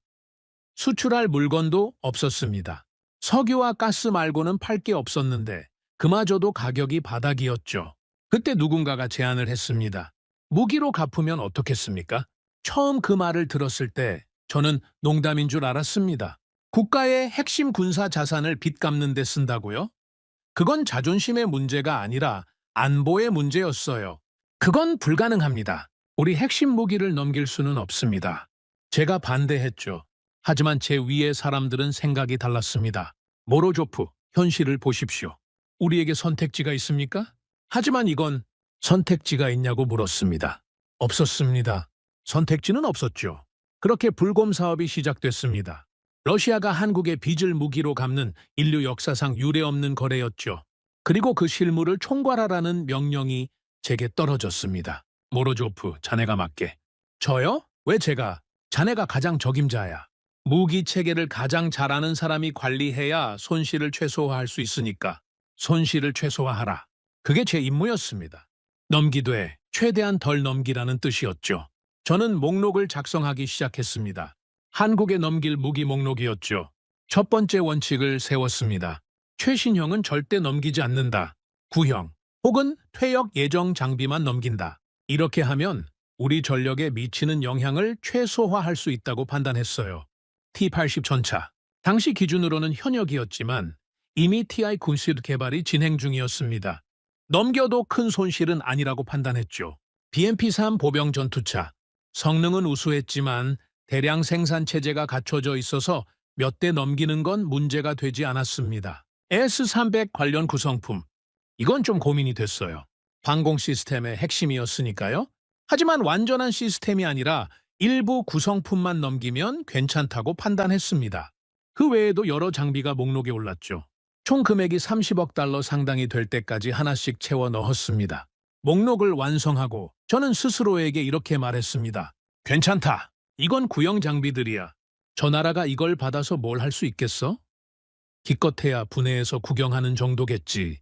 [SPEAKER 3] 수출할 물건도 없었습니다. 석유와 가스 말고는 팔 게 없었는데 그마저도 가격이 바닥이었죠. 그때 누군가가 제안을 했습니다. 무기로 갚으면 어떻겠습니까? 처음 그 말을 들었을 때 저는 농담인 줄 알았습니다. 국가의 핵심 군사 자산을 빚 갚는 데 쓴다고요? 그건 자존심의 문제가 아니라 안보의 문제였어요. 그건 불가능합니다. 우리 핵심 무기를 넘길 수는 없습니다. 제가 반대했죠. 하지만 제 위의 사람들은 생각이 달랐습니다. 모로조프, 현실을 보십시오. 우리에게 선택지가 있습니까? 하지만 이건 선택지가 있냐고 물었습니다. 없었습니다. 선택지는 없었죠. 그렇게 불곰 사업이 시작됐습니다. 러시아가 한국의 빚을 무기로 갚는 인류 역사상 유례없는 거래였죠. 그리고 그 실무를 총괄하라는 명령이 제게 떨어졌습니다. 모로조프, 자네가 맡게. 저요? 왜 제가? 자네가 가장 적임자야. 무기 체계를 가장 잘 아는 사람이 관리해야 손실을 최소화할 수 있으니까. 손실을 최소화하라. 그게 제 임무였습니다. 넘기되 최대한 덜 넘기라는 뜻이었죠. 저는 목록을 작성하기 시작했습니다. 한국에 넘길 무기 목록이었죠. 첫 번째 원칙을 세웠습니다. 최신형은 절대 넘기지 않는다. 구형 혹은 퇴역 예정 장비만 넘긴다. 이렇게 하면 우리 전력에 미치는 영향을 최소화할 수 있다고 판단했어요. T-80 전차. 당시 기준으로는 현역이었지만 이미 TI 군실 개발이 진행 중이었습니다. 넘겨도 큰 손실은 아니라고 판단했죠. BMP-3 보병 전투차. 성능은 우수했지만 대량 생산 체제가 갖춰져 있어서 몇 대 넘기는 건 문제가 되지 않았습니다. S-300 관련 구성품. 이건 좀 고민이 됐어요. 방공 시스템의 핵심이었으니까요. 하지만 완전한 시스템이 아니라 일부 구성품만 넘기면 괜찮다고 판단했습니다. 그 외에도 여러 장비가 목록에 올랐죠. 총 금액이 30억 달러 상당이 될 때까지 하나씩 채워 넣었습니다. 목록을 완성하고 저는 스스로에게 이렇게 말했습니다. 괜찮다. 이건 구형 장비들이야. 저 나라가 이걸 받아서 뭘 할 수 있겠어? 기껏해야 분해해서 구경하는 정도겠지.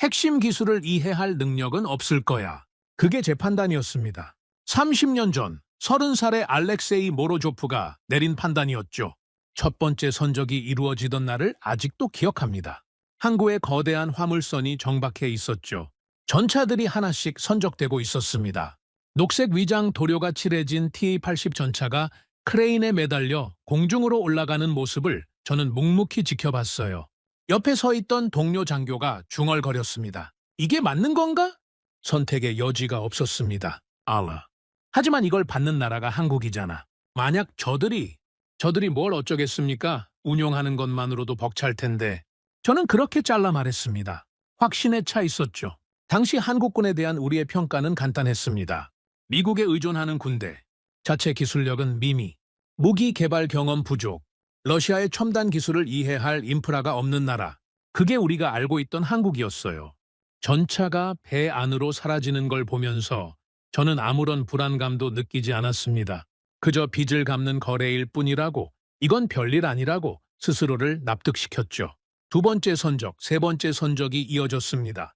[SPEAKER 3] 핵심 기술을 이해할 능력은 없을 거야. 그게 제 판단이었습니다. 30년 전 30살의 알렉세이 모로조프가 내린 판단이었죠. 첫 번째 선적이 이루어지던 날을 아직도 기억합니다. 항구에 거대한 화물선이 정박해 있었죠. 전차들이 하나씩 선적되고 있었습니다. 녹색 위장 도료가 칠해진 T-80 전차가 크레인에 매달려 공중으로 올라가는 모습을 저는 묵묵히 지켜봤어요. 옆에 서 있던 동료 장교가 중얼거렸습니다. 이게 맞는 건가? 선택의 여지가 없었습니다. 알라. 하지만 이걸 받는 나라가 한국이잖아. 만약 저들이 뭘 어쩌겠습니까? 운용하는 것만으로도 벅찰 텐데. 저는 그렇게 잘라 말했습니다. 확신에 차 있었죠. 당시 한국군에 대한 우리의 평가는 간단했습니다. 미국에 의존하는 군대, 자체 기술력은 미미, 무기 개발 경험 부족, 러시아의 첨단 기술을 이해할 인프라가 없는 나라. 그게 우리가 알고 있던 한국이었어요. 전차가 배 안으로 사라지는 걸 보면서 저는 아무런 불안감도 느끼지 않았습니다. 그저 빚을 갚는 거래일 뿐이라고, 이건 별일 아니라고 스스로를 납득시켰죠. 두 번째 선적, 세 번째 선적이 이어졌습니다.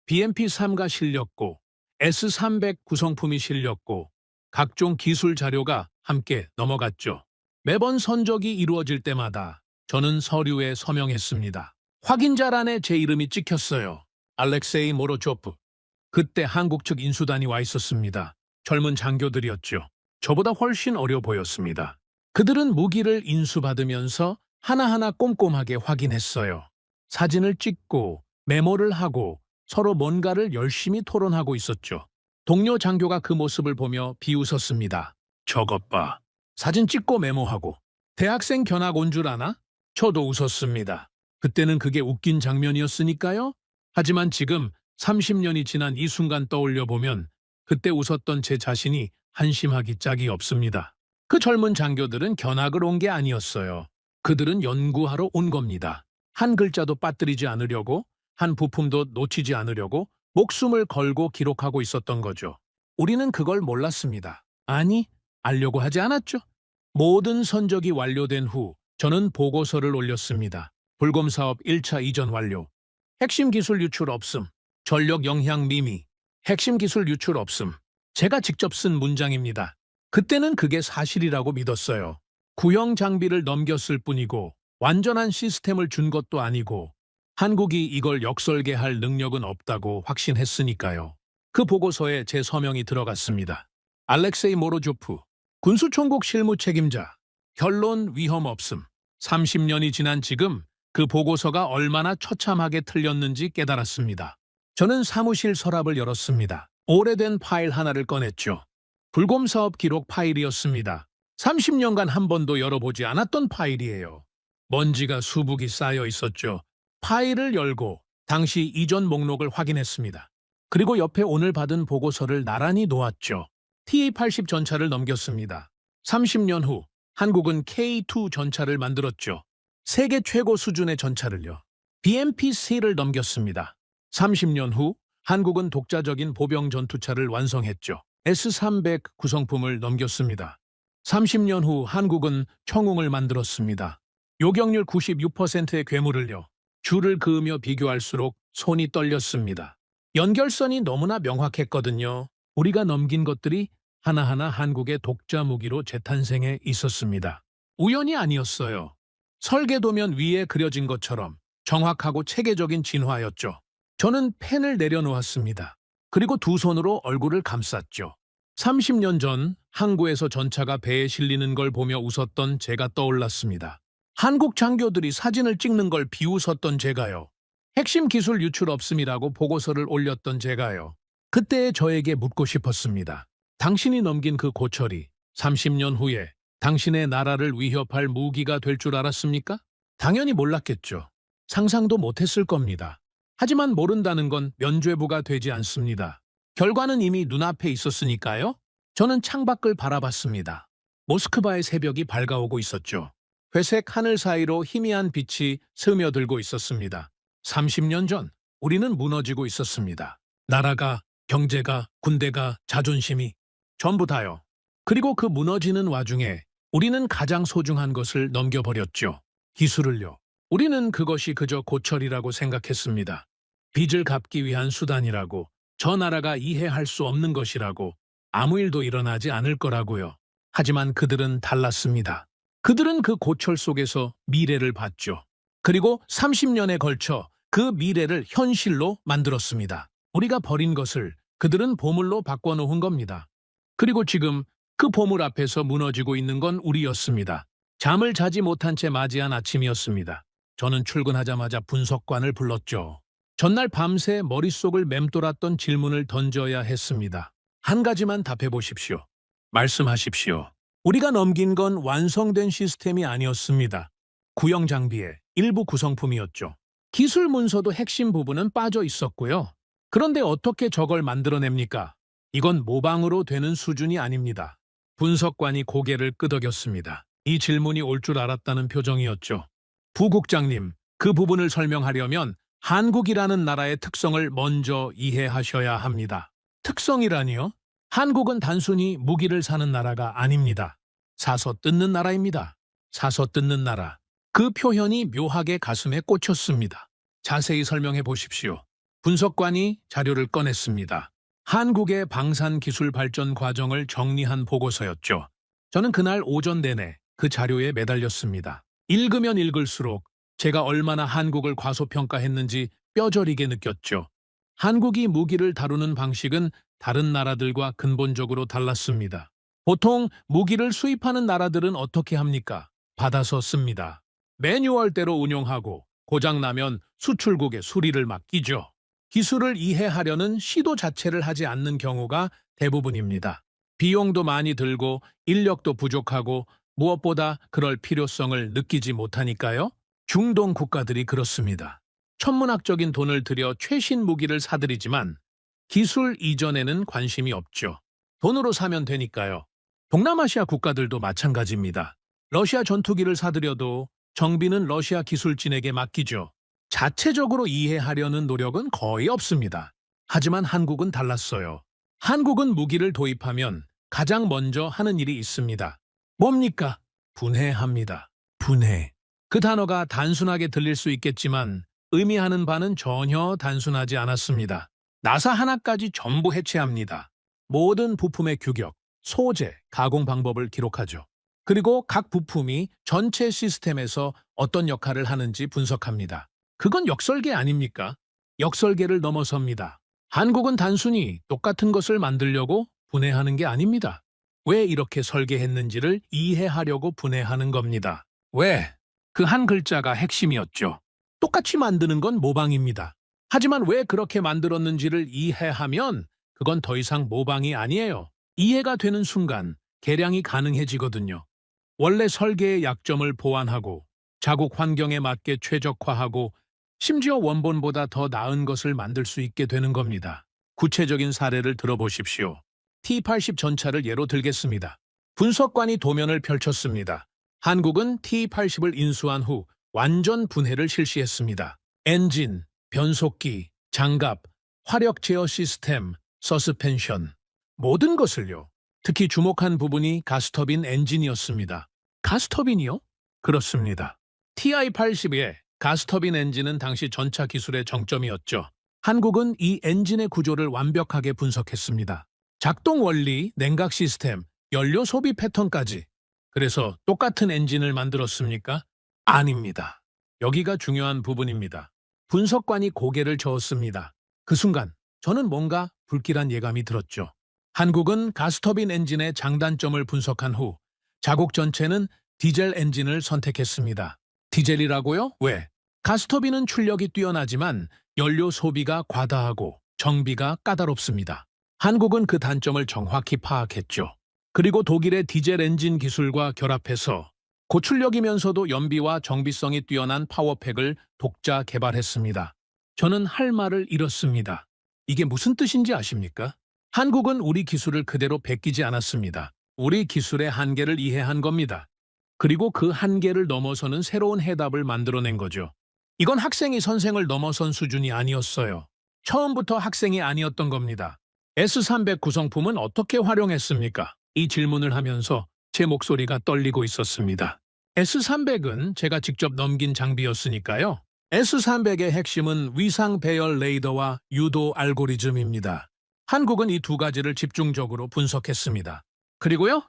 [SPEAKER 3] BMP-3가 실렸고 S-300 구성품이 실렸고 각종 기술 자료가 함께 넘어갔죠. 매번 선적이 이루어질 때마다 저는 서류에 서명했습니다. 확인자란에 제 이름이 찍혔어요. 알렉세이 모로조프. 그때 한국 측 인수단이 와 있었습니다. 젊은 장교들이었죠. 저보다 훨씬 어려 보였습니다. 그들은 무기를 인수받으면서 하나하나 꼼꼼하게 확인했어요. 사진을 찍고 메모를 하고 서로 뭔가를 열심히 토론하고 있었죠. 동료 장교가 그 모습을 보며 비웃었습니다. 저것 봐. 사진 찍고 메모하고. 대학생 견학 온 줄 아나? 저도 웃었습니다. 그때는 그게 웃긴 장면이었으니까요. 하지만 지금 30년이 지난 이 순간 떠올려 보면 그때 웃었던 제 자신이 한심하기 짝이 없습니다. 그 젊은 장교들은 견학을 온 게 아니었어요. 그들은 연구하러 온 겁니다. 한 글자도 빠뜨리지 않으려고, 한 부품도 놓치지 않으려고 목숨을 걸고 기록하고 있었던 거죠. 우리는 그걸 몰랐습니다. 아니, 알려고 하지 않았죠. 모든 선적이 완료된 후 저는 보고서를 올렸습니다. 불곰 사업 1차 이전 완료. 핵심 기술 유출 없음. 전력 영향 미미. 핵심 기술 유출 없음. 제가 직접 쓴 문장입니다. 그때는 그게 사실이라고 믿었어요. 구형 장비를 넘겼을 뿐이고 완전한 시스템을 준 것도 아니고 한국이 이걸 역설계할 능력은 없다고 확신했으니까요. 그 보고서에 제 서명이 들어갔습니다. 알렉세이 모로조프, 군수총국 실무 책임자. 결론 위험 없음. 30년이 지난 지금 그 보고서가 얼마나 처참하게 틀렸는지 깨달았습니다. 저는 사무실 서랍을 열었습니다. 오래된 파일 하나를 꺼냈죠. 불곰 사업 기록 파일이었습니다. 30년간 한 번도 열어보지 않았던 파일이에요. 먼지가 수북이 쌓여 있었죠. 파일을 열고 당시 이전 목록을 확인했습니다. 그리고 옆에 오늘 받은 보고서를 나란히 놓았죠. TA-80 전차를 넘겼습니다. 30년 후 한국은 K2 전차를 만들었죠. 세계 최고 수준의 전차를요. BMP-3를 넘겼습니다. 30년 후 한국은 독자적인 보병 전투차를 완성했죠. S-300 구성품을 넘겼습니다. 30년 후 한국은 청웅을 만들었습니다. 요격률 96%의 괴물을요. 줄을 그으며 비교할수록 손이 떨렸습니다. 연결선이 너무나 명확했거든요. 우리가 넘긴 것들이 하나하나 한국의 독자 무기로 재탄생해 있었습니다. 우연이 아니었어요. 설계도면 위에 그려진 것처럼 정확하고 체계적인 진화였죠. 저는 펜을 내려놓았습니다. 그리고 두 손으로 얼굴을 감쌌죠. 30년 전 항구에서 전차가 배에 실리는 걸 보며 웃었던 제가 떠올랐습니다. 한국 장교들이 사진을 찍는 걸 비웃었던 제가요. 핵심 기술 유출 없음이라고 보고서를 올렸던 제가요. 그때 저에게 묻고 싶었습니다. 당신이 넘긴 그 고철이 30년 후에 당신의 나라를 위협할 무기가 될 줄 알았습니까? 당연히 몰랐겠죠. 상상도 못했을 겁니다. 하지만 모른다는 건 면죄부가 되지 않습니다. 결과는 이미 눈앞에 있었으니까요. 저는 창밖을 바라봤습니다. 모스크바의 새벽이 밝아오고 있었죠. 회색 하늘 사이로 희미한 빛이 스며들고 있었습니다. 30년 전 우리는 무너지고 있었습니다. 나라가, 경제가, 군대가, 자존심이 전부 다요. 그리고 그 무너지는 와중에 우리는 가장 소중한 것을 넘겨버렸죠. 기술을요. 우리는 그것이 그저 고철이라고 생각했습니다. 빚을 갚기 위한 수단이라고, 저 나라가 이해할 수 없는 것이라고, 아무 일도 일어나지 않을 거라고요. 하지만 그들은 달랐습니다. 그들은 그 고철 속에서 미래를 봤죠. 그리고 30년에 걸쳐 그 미래를 현실로 만들었습니다. 우리가 버린 것을 그들은 보물로 바꿔놓은 겁니다. 그리고 지금 그 보물 앞에서 무너지고 있는 건 우리였습니다. 잠을 자지 못한 채 맞이한 아침이었습니다. 저는 출근하자마자 분석관을 불렀죠. 전날 밤새 머릿속을 맴돌았던 질문을 던져야 했습니다. 한 가지만 답해 보십시오. 말씀하십시오. 우리가 넘긴 건 완성된 시스템이 아니었습니다. 구형 장비의 일부 구성품이었죠. 기술 문서도 핵심 부분은 빠져 있었고요. 그런데 어떻게 저걸 만들어냅니까? 이건 모방으로 되는 수준이 아닙니다. 분석관이 고개를 끄덕였습니다. 이 질문이 올 줄 알았다는 표정이었죠. 부국장님, 그 부분을 설명하려면 한국이라는 나라의 특성을 먼저 이해하셔야 합니다. 특성이라니요? 한국은 단순히 무기를 사는 나라가 아닙니다. 사서 뜯는 나라입니다. 사서 뜯는 나라. 그 표현이 묘하게 가슴에 꽂혔습니다. 자세히 설명해 보십시오. 분석관이 자료를 꺼냈습니다. 한국의 방산 기술 발전 과정을 정리한 보고서였죠. 저는 그날 오전 내내 그 자료에 매달렸습니다. 읽으면 읽을수록 제가 얼마나 한국을 과소평가했는지 뼈저리게 느꼈죠. 한국이 무기를 다루는 방식은 다른 나라들과 근본적으로 달랐습니다. 보통 무기를 수입하는 나라들은 어떻게 합니까? 받아서 씁니다. 매뉴얼대로 운용하고 고장나면 수출국에 수리를 맡기죠. 기술을 이해하려는 시도 자체를 하지 않는 경우가 대부분입니다. 비용도 많이 들고 인력도 부족하고 무엇보다 그럴 필요성을 느끼지 못하니까요. 중동 국가들이 그렇습니다. 천문학적인 돈을 들여 최신 무기를 사들이지만 기술 이전에는 관심이 없죠. 돈으로 사면 되니까요. 동남아시아 국가들도 마찬가지입니다. 러시아 전투기를 사들여도 정비는 러시아 기술진에게 맡기죠. 자체적으로 이해하려는 노력은 거의 없습니다. 하지만 한국은 달랐어요. 한국은 무기를 도입하면 가장 먼저 하는 일이 있습니다. 뭡니까? 분해합니다. 분해. 그 단어가 단순하게 들릴 수 있겠지만 의미하는 바는 전혀 단순하지 않았습니다. 나사 하나까지 전부 해체합니다. 모든 부품의 규격, 소재, 가공 방법을 기록하죠. 그리고 각 부품이 전체 시스템에서 어떤 역할을 하는지 분석합니다. 그건 역설계 아닙니까? 역설계를 넘어섭니다. 한국은 단순히 똑같은 것을 만들려고 분해하는 게 아닙니다. 왜 이렇게 설계했는지를 이해하려고 분해하는 겁니다. 왜? 그 한 글자가 핵심이었죠. 똑같이 만드는 건 모방입니다. 하지만 왜 그렇게 만들었는지를 이해하면 그건 더 이상 모방이 아니에요. 이해가 되는 순간 개량이 가능해지거든요. 원래 설계의 약점을 보완하고 자국 환경에 맞게 최적화하고 심지어 원본보다 더 나은 것을 만들 수 있게 되는 겁니다. 구체적인 사례를 들어보십시오. T-80 전차를 예로 들겠습니다. 분석관이 도면을 펼쳤습니다. 한국은 T-80을 인수한 후 완전 분해를 실시했습니다. 엔진, 변속기, 장갑, 화력 제어 시스템, 서스펜션, 모든 것을요. 특히 주목한 부분이 가스터빈 엔진이었습니다. 가스터빈이요? 그렇습니다. TI-80의 가스터빈 엔진은 당시 전차 기술의 정점이었죠. 한국은 이 엔진의 구조를 완벽하게 분석했습니다. 작동 원리, 냉각 시스템, 연료 소비 패턴까지. 그래서 똑같은 엔진을 만들었습니까? 아닙니다. 여기가 중요한 부분입니다. 분석관이 고개를 저었습니다. 그 순간 저는 뭔가 불길한 예감이 들었죠. 한국은 가스터빈 엔진의 장단점을 분석한 후 자국 전체는 디젤 엔진을 선택했습니다. 디젤이라고요? 왜? 가스터빈은 출력이 뛰어나지만 연료 소비가 과다하고 정비가 까다롭습니다. 한국은 그 단점을 정확히 파악했죠. 그리고 독일의 디젤 엔진 기술과 결합해서 고출력이면서도 연비와 정비성이 뛰어난 파워팩을 독자 개발했습니다. 저는 할 말을 잃었습니다. 이게 무슨 뜻인지 아십니까? 한국은 우리 기술을 그대로 베끼지 않았습니다. 우리 기술의 한계를 이해한 겁니다. 그리고 그 한계를 넘어서는 새로운 해답을 만들어낸 거죠. 이건 학생이 선생을 넘어선 수준이 아니었어요. 처음부터 학생이 아니었던 겁니다. S300 구성품은 어떻게 활용했습니까? 이 질문을 하면서 제 목소리가 떨리고 있었습니다. S300은 제가 직접 넘긴 장비였으니까요. S300의 핵심은 위상 배열 레이더와 유도 알고리즘입니다. 한국은 이 두 가지를 집중적으로 분석했습니다. 그리고요,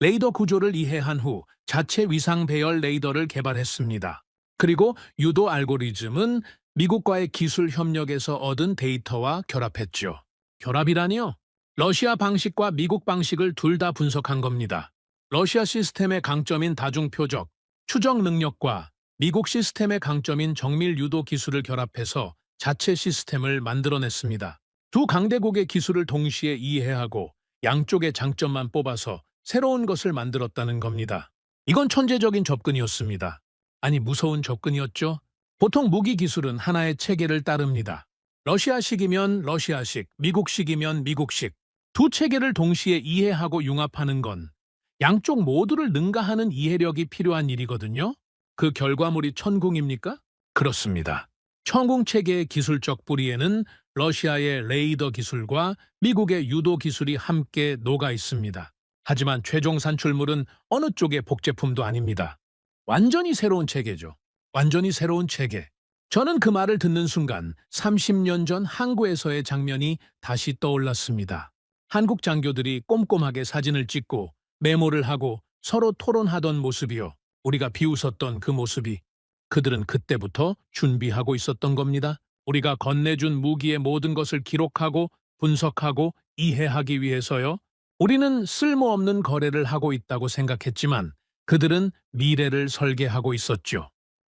[SPEAKER 3] 레이더 구조를 이해한 후 자체 위상 배열 레이더를 개발했습니다. 그리고 유도 알고리즘은 미국과의 기술 협력에서 얻은 데이터와 결합했죠. 결합이라니요? 러시아 방식과 미국 방식을 둘 다 분석한 겁니다. 러시아 시스템의 강점인 다중표적, 추적 능력과 미국 시스템의 강점인 정밀 유도 기술을 결합해서 자체 시스템을 만들어냈습니다. 두 강대국의 기술을 동시에 이해하고 양쪽의 장점만 뽑아서 새로운 것을 만들었다는 겁니다. 이건 천재적인 접근이었습니다. 아니, 무서운 접근이었죠? 보통 무기 기술은 하나의 체계를 따릅니다. 러시아식이면 러시아식, 미국식이면 미국식. 두 체계를 동시에 이해하고 융합하는 건 양쪽 모두를 능가하는 이해력이 필요한 일이거든요. 그 결과물이 천궁입니까? 그렇습니다. 천궁 체계의 기술적 뿌리에는 러시아의 레이더 기술과 미국의 유도 기술이 함께 녹아 있습니다. 하지만 최종 산출물은 어느 쪽의 복제품도 아닙니다. 완전히 새로운 체계죠. 완전히 새로운 체계. 저는 그 말을 듣는 순간 30년 전 항구에서의 장면이 다시 떠올랐습니다. 한국 장교들이 꼼꼼하게 사진을 찍고 메모를 하고 서로 토론하던 모습이요. 우리가 비웃었던 그 모습이. 그들은 그때부터 준비하고 있었던 겁니다. 우리가 건네준 무기의 모든 것을 기록하고 분석하고 이해하기 위해서요. 우리는 쓸모없는 거래를 하고 있다고 생각했지만 그들은 미래를 설계하고 있었죠.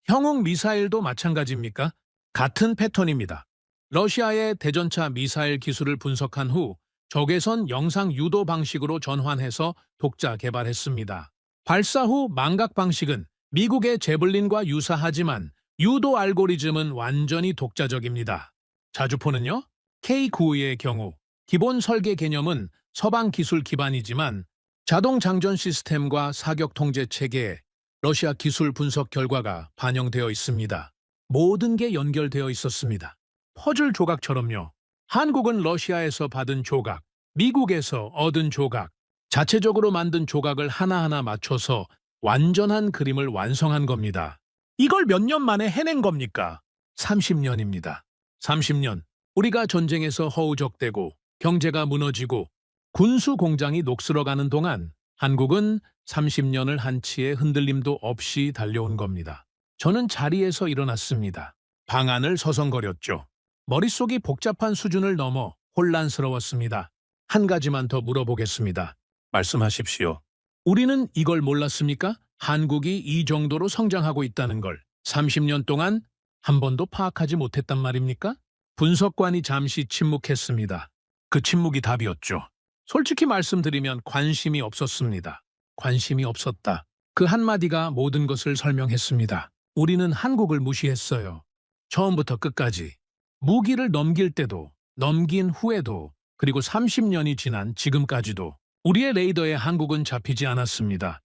[SPEAKER 3] 형욱 미사일도 마찬가지입니까? 같은 패턴입니다. 러시아의 대전차 미사일 기술을 분석한 후 적외선 영상 유도 방식으로 전환해서 독자 개발했습니다. 발사 후 망각 방식은 미국의 제블린과 유사하지만 유도 알고리즘은 완전히 독자적입니다. 자주포는요? K-9의 경우 기본 설계 개념은 서방 기술 기반이지만 자동 장전 시스템과 사격 통제 체계에 러시아 기술 분석 결과가 반영되어 있습니다. 모든 게 연결되어 있었습니다. 퍼즐 조각처럼요. 한국은 러시아에서 받은 조각, 미국에서 얻은 조각, 자체적으로 만든 조각을 하나하나 맞춰서 완전한 그림을 완성한 겁니다. 이걸 몇 년 만에 해낸 겁니까? 30년입니다. 30년. 우리가 전쟁에서 허우적대고 경제가 무너지고 군수 공장이 녹슬어가는 동안 한국은 30년을 한치의 흔들림도 없이 달려온 겁니다. 저는 자리에서 일어났습니다. 방안을 서성거렸죠. 머릿속이 복잡한 수준을 넘어 혼란스러웠습니다. 한 가지만 더 물어보겠습니다. 말씀하십시오. 우리는 이걸 몰랐습니까? 한국이 이 정도로 성장하고 있다는 걸 30년 동안 한 번도 파악하지 못했단 말입니까? 분석관이 잠시 침묵했습니다. 그 침묵이 답이었죠. 솔직히 말씀드리면 관심이 없었습니다. 관심이 없었다. 그 한마디가 모든 것을 설명했습니다. 우리는 한국을 무시했어요. 처음부터 끝까지. 무기를 넘길 때도, 넘긴 후에도, 그리고 30년이 지난 지금까지도 우리의 레이더에 한국은 잡히지 않았습니다.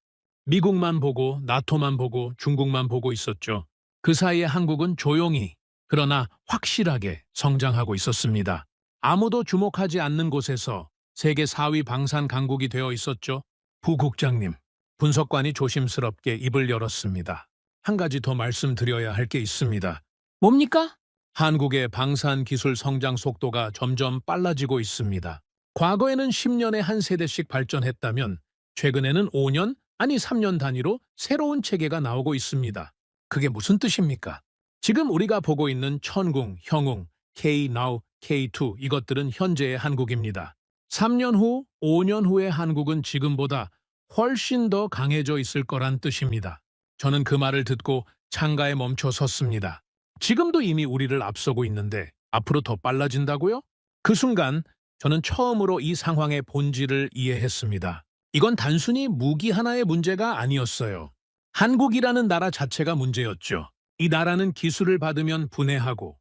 [SPEAKER 3] 미국만 보고, 나토만 보고, 중국만 보고 있었죠. 그 사이에 한국은 조용히, 그러나 확실하게 성장하고 있었습니다. 아무도 주목하지 않는 곳에서 세계 4위 방산 강국이 되어 있었죠. 부국장님, 분석관이 조심스럽게 입을 열었습니다. 한 가지 더 말씀드려야 할 게 있습니다. 뭡니까? 한국의 방산 기술 성장 속도가 점점 빨라지고 있습니다. 과거에는 10년에 한 세대씩 발전했다면 최근에는 5년, 아니 3년 단위로 새로운 체계가 나오고 있습니다. 그게 무슨 뜻입니까? 지금 우리가 보고 있는 천궁, 형웅, K-Now, K2 이것들은 현재의 한국입니다. 3년 후, 5년 후의 한국은 지금보다 훨씬 더 강해져 있을 거란 뜻입니다. 저는 그 말을 듣고 창가에 멈춰 섰습니다. 지금도 이미 우리를 앞서고 있는데 앞으로 더 빨라진다고요? 그 순간 저는 처음으로 이 상황의 본질을 이해했습니다. 이건 단순히 무기 하나의 문제가 아니었어요. 한국이라는 나라 자체가 문제였죠. 이 나라는 기술을 받으면 분해하고,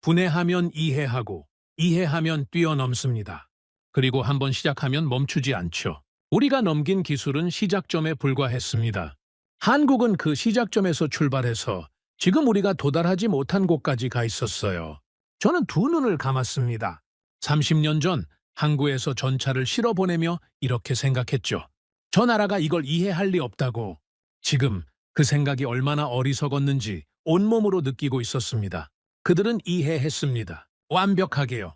[SPEAKER 3] 분해하면 이해하고, 이해하면 뛰어넘습니다. 그리고 한번 시작하면 멈추지 않죠. 우리가 넘긴 기술은 시작점에 불과했습니다. 한국은 그 시작점에서 출발해서 지금 우리가 도달하지 못한 곳까지 가 있었어요. 저는 두 눈을 감았습니다. 30년 전 항구에서 전차를 실어보내며 이렇게 생각했죠. 저 나라가 이걸 이해할 리 없다고. 지금 그 생각이 얼마나 어리석었는지 온몸으로 느끼고 있었습니다. 그들은 이해했습니다. 완벽하게요.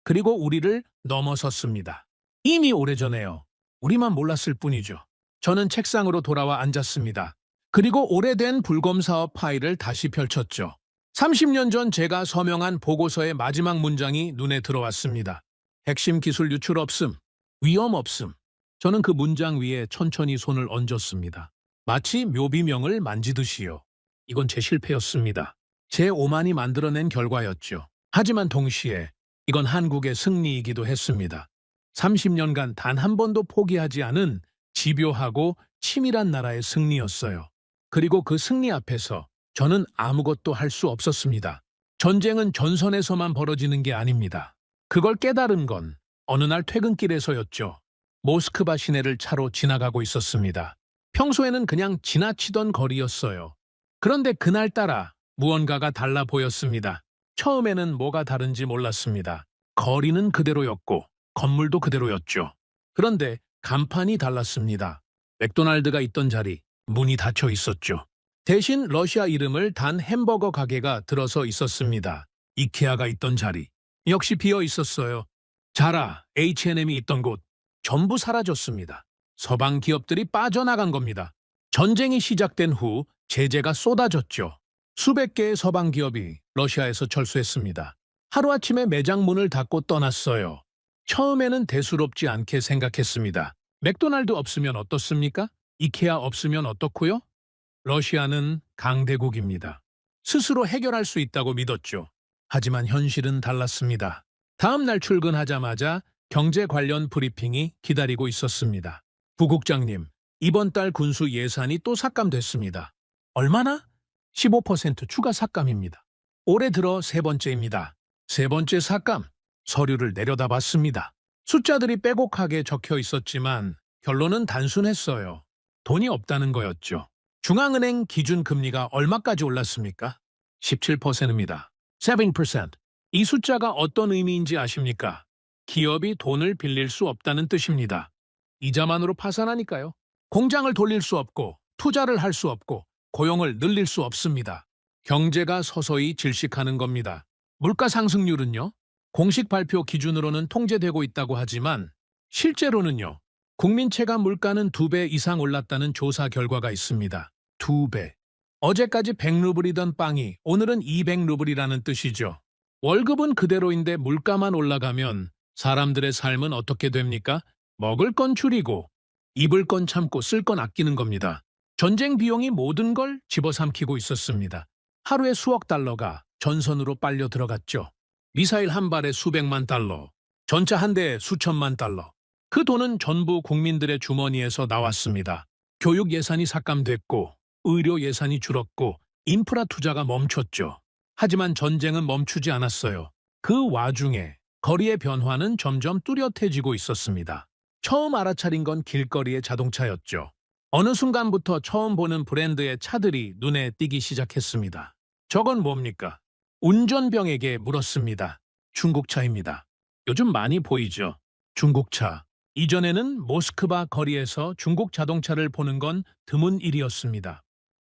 [SPEAKER 3] 그리고 우리를 넘어섰습니다. 이미 오래전에요. 우리만 몰랐을 뿐이죠. 저는 책상으로 돌아와 앉았습니다. 그리고 오래된 불검 사업 파일을 다시 펼쳤죠. 30년 전 제가 서명한 보고서의 마지막 문장이 눈에 들어왔습니다. 핵심 기술 유출 없음, 위험 없음. 저는 그 문장 위에 천천히 손을 얹었습니다. 마치 묘비명을 만지듯이요. 이건 제 실패였습니다. 제 오만이 만들어낸 결과였죠. 하지만 동시에 이건 한국의 승리이기도 했습니다. 30년간 단 한 번도 포기하지 않은 집요하고 치밀한 나라의 승리였어요. 그리고 그 승리 앞에서 저는 아무것도 할 수 없었습니다. 전쟁은 전선에서만 벌어지는 게 아닙니다. 그걸 깨달은 건 어느 날 퇴근길에서였죠. 모스크바 시내를 차로 지나가고 있었습니다. 평소에는 그냥 지나치던 거리였어요. 그런데 그날따라 무언가가 달라 보였습니다. 처음에는 뭐가 다른지 몰랐습니다. 거리는 그대로였고 건물도 그대로였죠. 그런데 간판이 달랐습니다. 맥도날드가 있던 자리, 문이 닫혀 있었죠. 대신 러시아 이름을 단 햄버거 가게가 들어서 있었습니다. 이케아가 있던 자리 역시 비어 있었어요. 자라, H&M이 있던 곳 전부 사라졌습니다. 서방 기업들이 빠져나간 겁니다. 전쟁이 시작된 후 제재가 쏟아졌죠. 수백 개의 서방 기업이 러시아에서 철수했습니다. 하루아침에 매장 문을 닫고 떠났어요. 처음에는 대수롭지 않게 생각했습니다. 맥도날드 없으면 어떻습니까? 이케아 없으면 어떻고요? 러시아는 강대국입니다. 스스로 해결할 수 있다고 믿었죠. 하지만 현실은 달랐습니다. 다음 날 출근하자마자 경제 관련 브리핑이 기다리고 있었습니다. 부국장님, 이번 달 군수 예산이 또 삭감됐습니다. 얼마나? 15% 추가 삭감입니다. 올해 들어 세 번째입니다. 세 번째 삭감, 서류를 내려다봤습니다. 숫자들이 빼곡하게 적혀 있었지만 결론은 단순했어요. 돈이 없다는 거였죠. 중앙은행 기준금리가 얼마까지 올랐습니까? 17%입니다. 7%. 이 숫자가 어떤 의미인지 아십니까? 기업이 돈을 빌릴 수 없다는 뜻입니다. 이자만으로 파산하니까요. 공장을 돌릴 수 없고 투자를 할 수 없고 고용을 늘릴 수 없습니다. 경제가 서서히 질식하는 겁니다. 물가 상승률은요? 공식 발표 기준으로는 통제되고 있다고 하지만 실제로는요. 국민 체감 물가는 2배 이상 올랐다는 조사 결과가 있습니다. 2배. 어제까지 100루블이던 빵이 오늘은 200루블이라는 뜻이죠. 월급은 그대로인데 물가만 올라가면 사람들의 삶은 어떻게 됩니까? 먹을 건 줄이고 입을 건 참고 쓸 건 아끼는 겁니다. 전쟁 비용이 모든 걸 집어삼키고 있었습니다. 하루에 수억 달러가 전선으로 빨려 들어갔죠. 미사일 한 발에 수백만 달러, 전차 한 대에 수천만 달러. 그 돈은 전부 국민들의 주머니에서 나왔습니다. 교육 예산이 삭감됐고 의료 예산이 줄었고 인프라 투자가 멈췄죠. 하지만 전쟁은 멈추지 않았어요. 그 와중에 거리의 변화는 점점 뚜렷해지고 있었습니다. 처음 알아차린 건 길거리의 자동차였죠. 어느 순간부터 처음 보는 브랜드의 차들이 눈에 띄기 시작했습니다. 저건 뭡니까? 운전병에게 물었습니다. 중국차입니다. 요즘 많이 보이죠? 중국차. 이전에는 모스크바 거리에서 중국 자동차를 보는 건 드문 일이었습니다.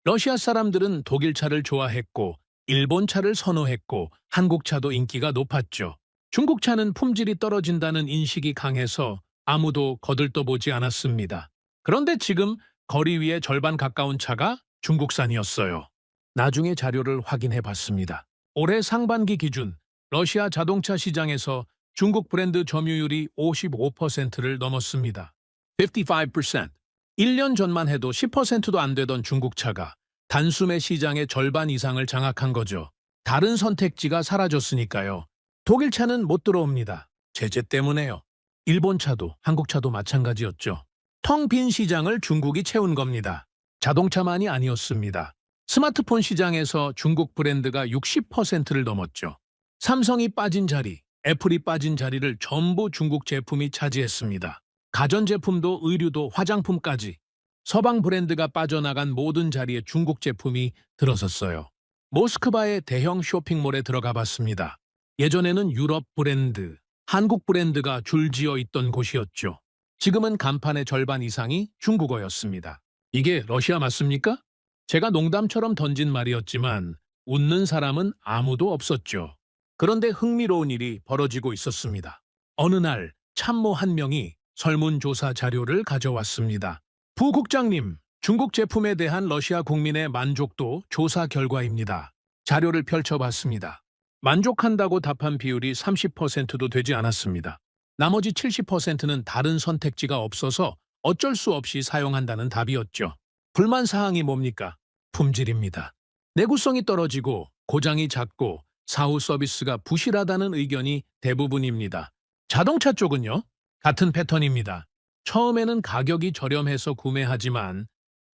[SPEAKER 3] 러시아 사람들은 독일 차를 좋아했고 일본 차를 선호했고 한국 차도 인기가 높았죠. 중국 차는 품질이 떨어진다는 인식이 강해서 아무도 거들떠보지 않았습니다. 그런데 지금 거리 위에 절반 가까운 차가 중국산이었어요. 나중에 자료를 확인해 봤습니다. 올해 상반기 기준 러시아 자동차 시장에서 중국 브랜드 점유율이 55%를 넘었습니다. 55%. 1년 전만 해도 10%도 안 되던 중국차가 단숨에 시장의 절반 이상을 장악한 거죠. 다른 선택지가 사라졌으니까요. 독일 차는 못 들어옵니다. 제재 때문에요. 일본 차도 한국 차도 마찬가지였죠. 텅 빈 시장을 중국이 채운 겁니다. 자동차만이 아니었습니다. 스마트폰 시장에서 중국 브랜드가 60%를 넘었죠. 삼성이 빠진 자리, 애플이 빠진 자리를 전부 중국 제품이 차지했습니다. 가전제품도 의류도 화장품까지 서방 브랜드가 빠져나간 모든 자리에 중국 제품이 들어섰어요. 모스크바의 대형 쇼핑몰에 들어가 봤습니다. 예전에는 유럽 브랜드, 한국 브랜드가 줄지어 있던 곳이었죠. 지금은 간판의 절반 이상이 중국어였습니다. 이게 러시아 맞습니까? 제가 농담처럼 던진 말이었지만 웃는 사람은 아무도 없었죠. 그런데 흥미로운 일이 벌어지고 있었습니다. 어느 날 참모 한 명이 설문조사 자료를 가져왔습니다. 부국장님, 중국 제품에 대한 러시아 국민의 만족도 조사 결과입니다. 자료를 펼쳐봤습니다. 만족한다고 답한 비율이 30%도 되지 않았습니다. 나머지 70%는 다른 선택지가 없어서 어쩔 수 없이 사용한다는 답이었죠. 불만 사항이 뭡니까? 품질입니다. 내구성이 떨어지고 고장이 잦고 사후 서비스가 부실하다는 의견이 대부분입니다. 자동차 쪽은요? 같은 패턴입니다. 처음에는 가격이 저렴해서 구매하지만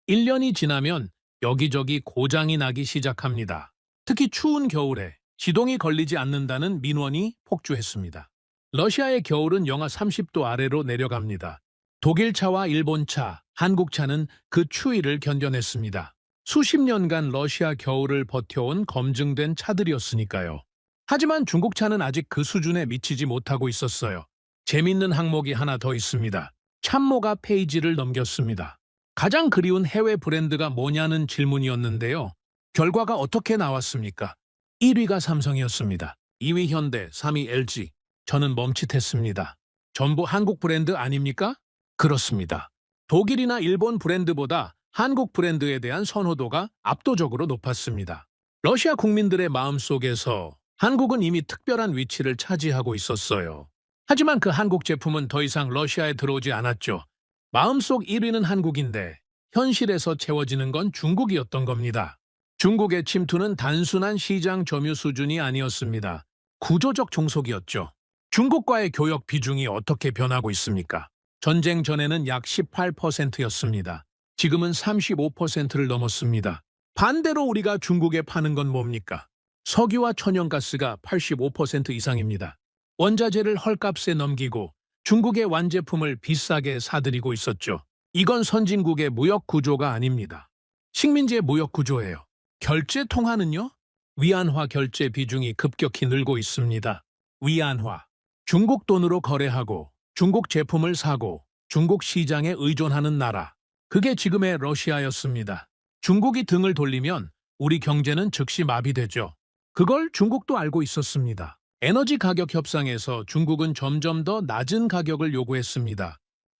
[SPEAKER 3] 1년이 지나면 여기저기 고장이 나기 시작합니다. 특히 추운 겨울에 시동이 걸리지 않는다는 민원이 폭주했습니다. 러시아의 겨울은 영하 30도 아래로 내려갑니다. 독일 차와 일본 차, 한국 차는 그 추위를 견뎌냈습니다. 수십 년간 러시아 겨울을 버텨온 검증된 차들이었으니까요. 하지만 중국 차는 아직 그 수준에 미치지 못하고 있었어요. 재밌는 항목이 하나 더 있습니다. 참모가 페이지를 넘겼습니다. 가장 그리운 해외 브랜드가 뭐냐는 질문이었는데요. 결과가 어떻게 나왔습니까? 1위가 삼성이었습니다. 2위 현대, 3위 LG. 저는 멈칫했습니다. 전부 한국 브랜드 아닙니까? 그렇습니다. 독일이나 일본 브랜드보다 한국 브랜드에 대한 선호도가 압도적으로 높았습니다. 러시아 국민들의 마음속에서 한국은 이미 특별한 위치를 차지하고 있었어요. 하지만 그 한국 제품은 더 이상 러시아에 들어오지 않았죠. 마음속 1위는 한국인데 현실에서 채워지는 건 중국이었던 겁니다. 중국의 침투는 단순한 시장 점유 수준이 아니었습니다. 구조적 종속이었죠. 중국과의 교역 비중이 어떻게 변하고 있습니까? 전쟁 전에는 약 18%였습니다. 지금은 35%를 넘었습니다. 반대로 우리가 중국에 파는 건 뭡니까? 석유와 천연가스가 85% 이상입니다. 원자재를 헐값에 넘기고 중국의 완제품을 비싸게 사들이고 있었죠. 이건 선진국의 무역 구조가 아닙니다. 식민지의 무역 구조예요. 결제 통화는요? 위안화 결제 비중이 급격히 늘고 있습니다. 위안화. 중국 돈으로 거래하고 중국 제품을 사고 중국 시장에 의존하는 나라. 그게 지금의 러시아였습니다. 중국이 등을 돌리면 우리 경제는 즉시 마비되죠. 그걸 중국도 알고 있었습니다. 에너지 가격 협상에서 중국은 점점 더 낮은 가격을 요구했습니다.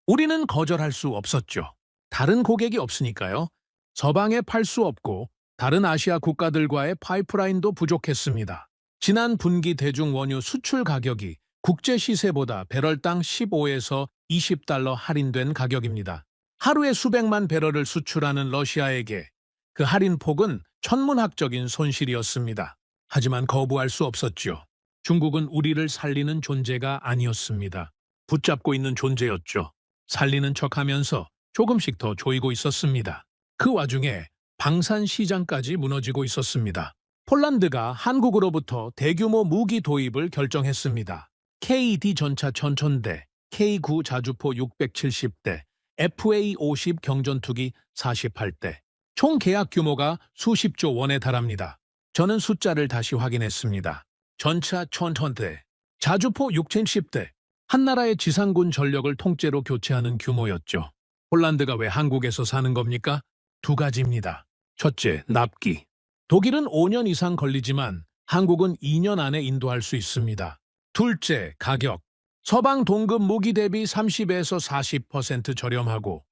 [SPEAKER 3] 우리는 거절할 수 없었죠. 다른 고객이 없으니까요. 서방에 팔 수 없고 다른 아시아 국가들과의 파이프라인도 부족했습니다. 지난 분기 대중 원유 수출 가격이 국제 시세보다 배럴당 15에서 20달러 할인된 가격입니다. 하루에 수백만 배럴을 수출하는 러시아에게 그 할인 폭은 천문학적인 손실이었습니다. 하지만 거부할 수 없었죠. 중국은 우리를 살리는 존재가 아니었습니다. 붙잡고 있는 존재였죠. 살리는 척하면서 조금씩 더 조이고 있었습니다. 그 와중에 방산 시장까지 무너지고 있었습니다. 폴란드가 한국으로부터 대규모 무기 도입을 결정했습니다. KD 전차 1000대, K9 자주포 670대, FA50 경전투기 48대. 총 계약 규모가 수십조 원에 달합니다. 저는 숫자를 다시 확인했습니다. 전차 1000대, 자주포 6010대. 한 나라의 지상군 전력을 통째로 교체하는 규모였죠. 폴란드가 왜 한국에서 사는 겁니까? 두 가지입니다. 첫째, 납기. 독일은 5년 이상 걸리지만 한국은 2년 안에 인도할 수 있습니다. 둘째, 가격. 서방 동급 무기 대비 30에서 40% 저렴하고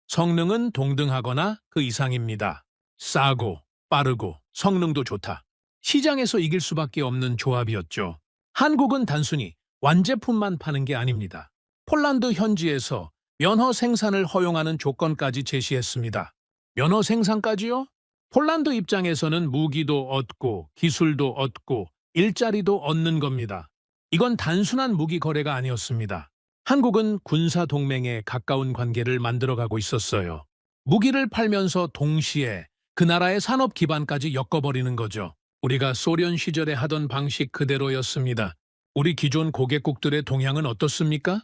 [SPEAKER 3] 성능은 동등하거나 그 이상입니다. 싸고 빠르고 성능도 좋다. 시장에서 이길 수밖에 없는 조합이었죠. 한국은 단순히 완제품만 파는 게 아닙니다. 폴란드 현지에서 면허 생산을 허용하는 조건까지 제시했습니다. 면허 생산까지요? 폴란드 입장에서는 무기도 얻고 기술도 얻고 일자리도 얻는 겁니다. 이건 단순한 무기 거래가 아니었습니다. 한국은 군사 동맹에 가까운 관계를 만들어가고 있었어요. 무기를 팔면서 동시에 그 나라의 산업 기반까지 엮어버리는 거죠. 우리가 소련 시절에 하던 방식 그대로였습니다. 우리 기존 고객국들의 동향은 어떻습니까?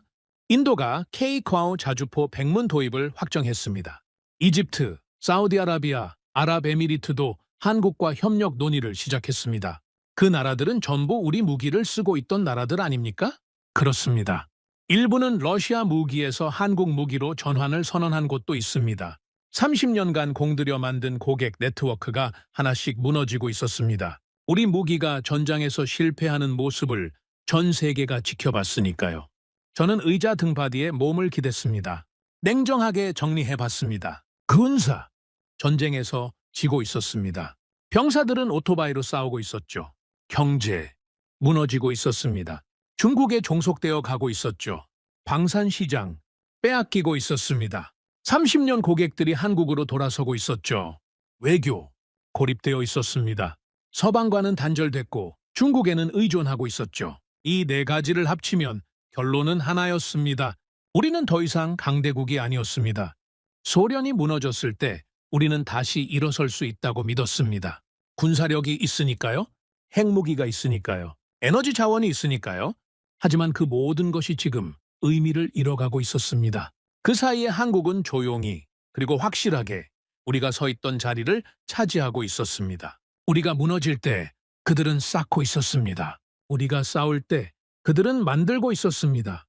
[SPEAKER 3] 인도가 K-콰오 자주포 백문 도입을 확정했습니다. 이집트, 사우디아라비아, 아랍에미리트도 한국과 협력 논의를 시작했습니다. 그 나라들은 전부 우리 무기를 쓰고 있던 나라들 아닙니까? 그렇습니다. 일부는 러시아 무기에서 한국 무기로 전환을 선언한 곳도 있습니다. 30년간 공들여 만든 고객 네트워크가 하나씩 무너지고 있었습니다. 우리 무기가 전장에서 실패하는 모습을 전 세계가 지켜봤으니까요. 저는 의자 등받이에 몸을 기댔습니다. 냉정하게 정리해봤습니다. 군사, 전쟁에서 지고 있었습니다. 병사들은 오토바이로 싸우고 있었죠. 경제, 무너지고 있었습니다. 중국에 종속되어 가고 있었죠. 방산시장, 빼앗기고 있었습니다. 30년 고객들이 한국으로 돌아서고 있었죠. 외교, 고립되어 있었습니다. 서방과는 단절됐고 중국에는 의존하고 있었죠. 이 네 가지를 합치면 결론은 하나였습니다. 우리는 더 이상 강대국이 아니었습니다. 소련이 무너졌을 때 우리는 다시 일어설 수 있다고 믿었습니다. 군사력이 있으니까요. 핵무기가 있으니까요. 에너지 자원이 있으니까요. 하지만 그 모든 것이 지금 의미를 잃어가고 있었습니다. 그 사이에 한국은 조용히 그리고 확실하게 우리가 서 있던 자리를 차지하고 있었습니다. 우리가 무너질 때 그들은 쌓고 있었습니다. 우리가 싸울 때 그들은 만들고 있었습니다.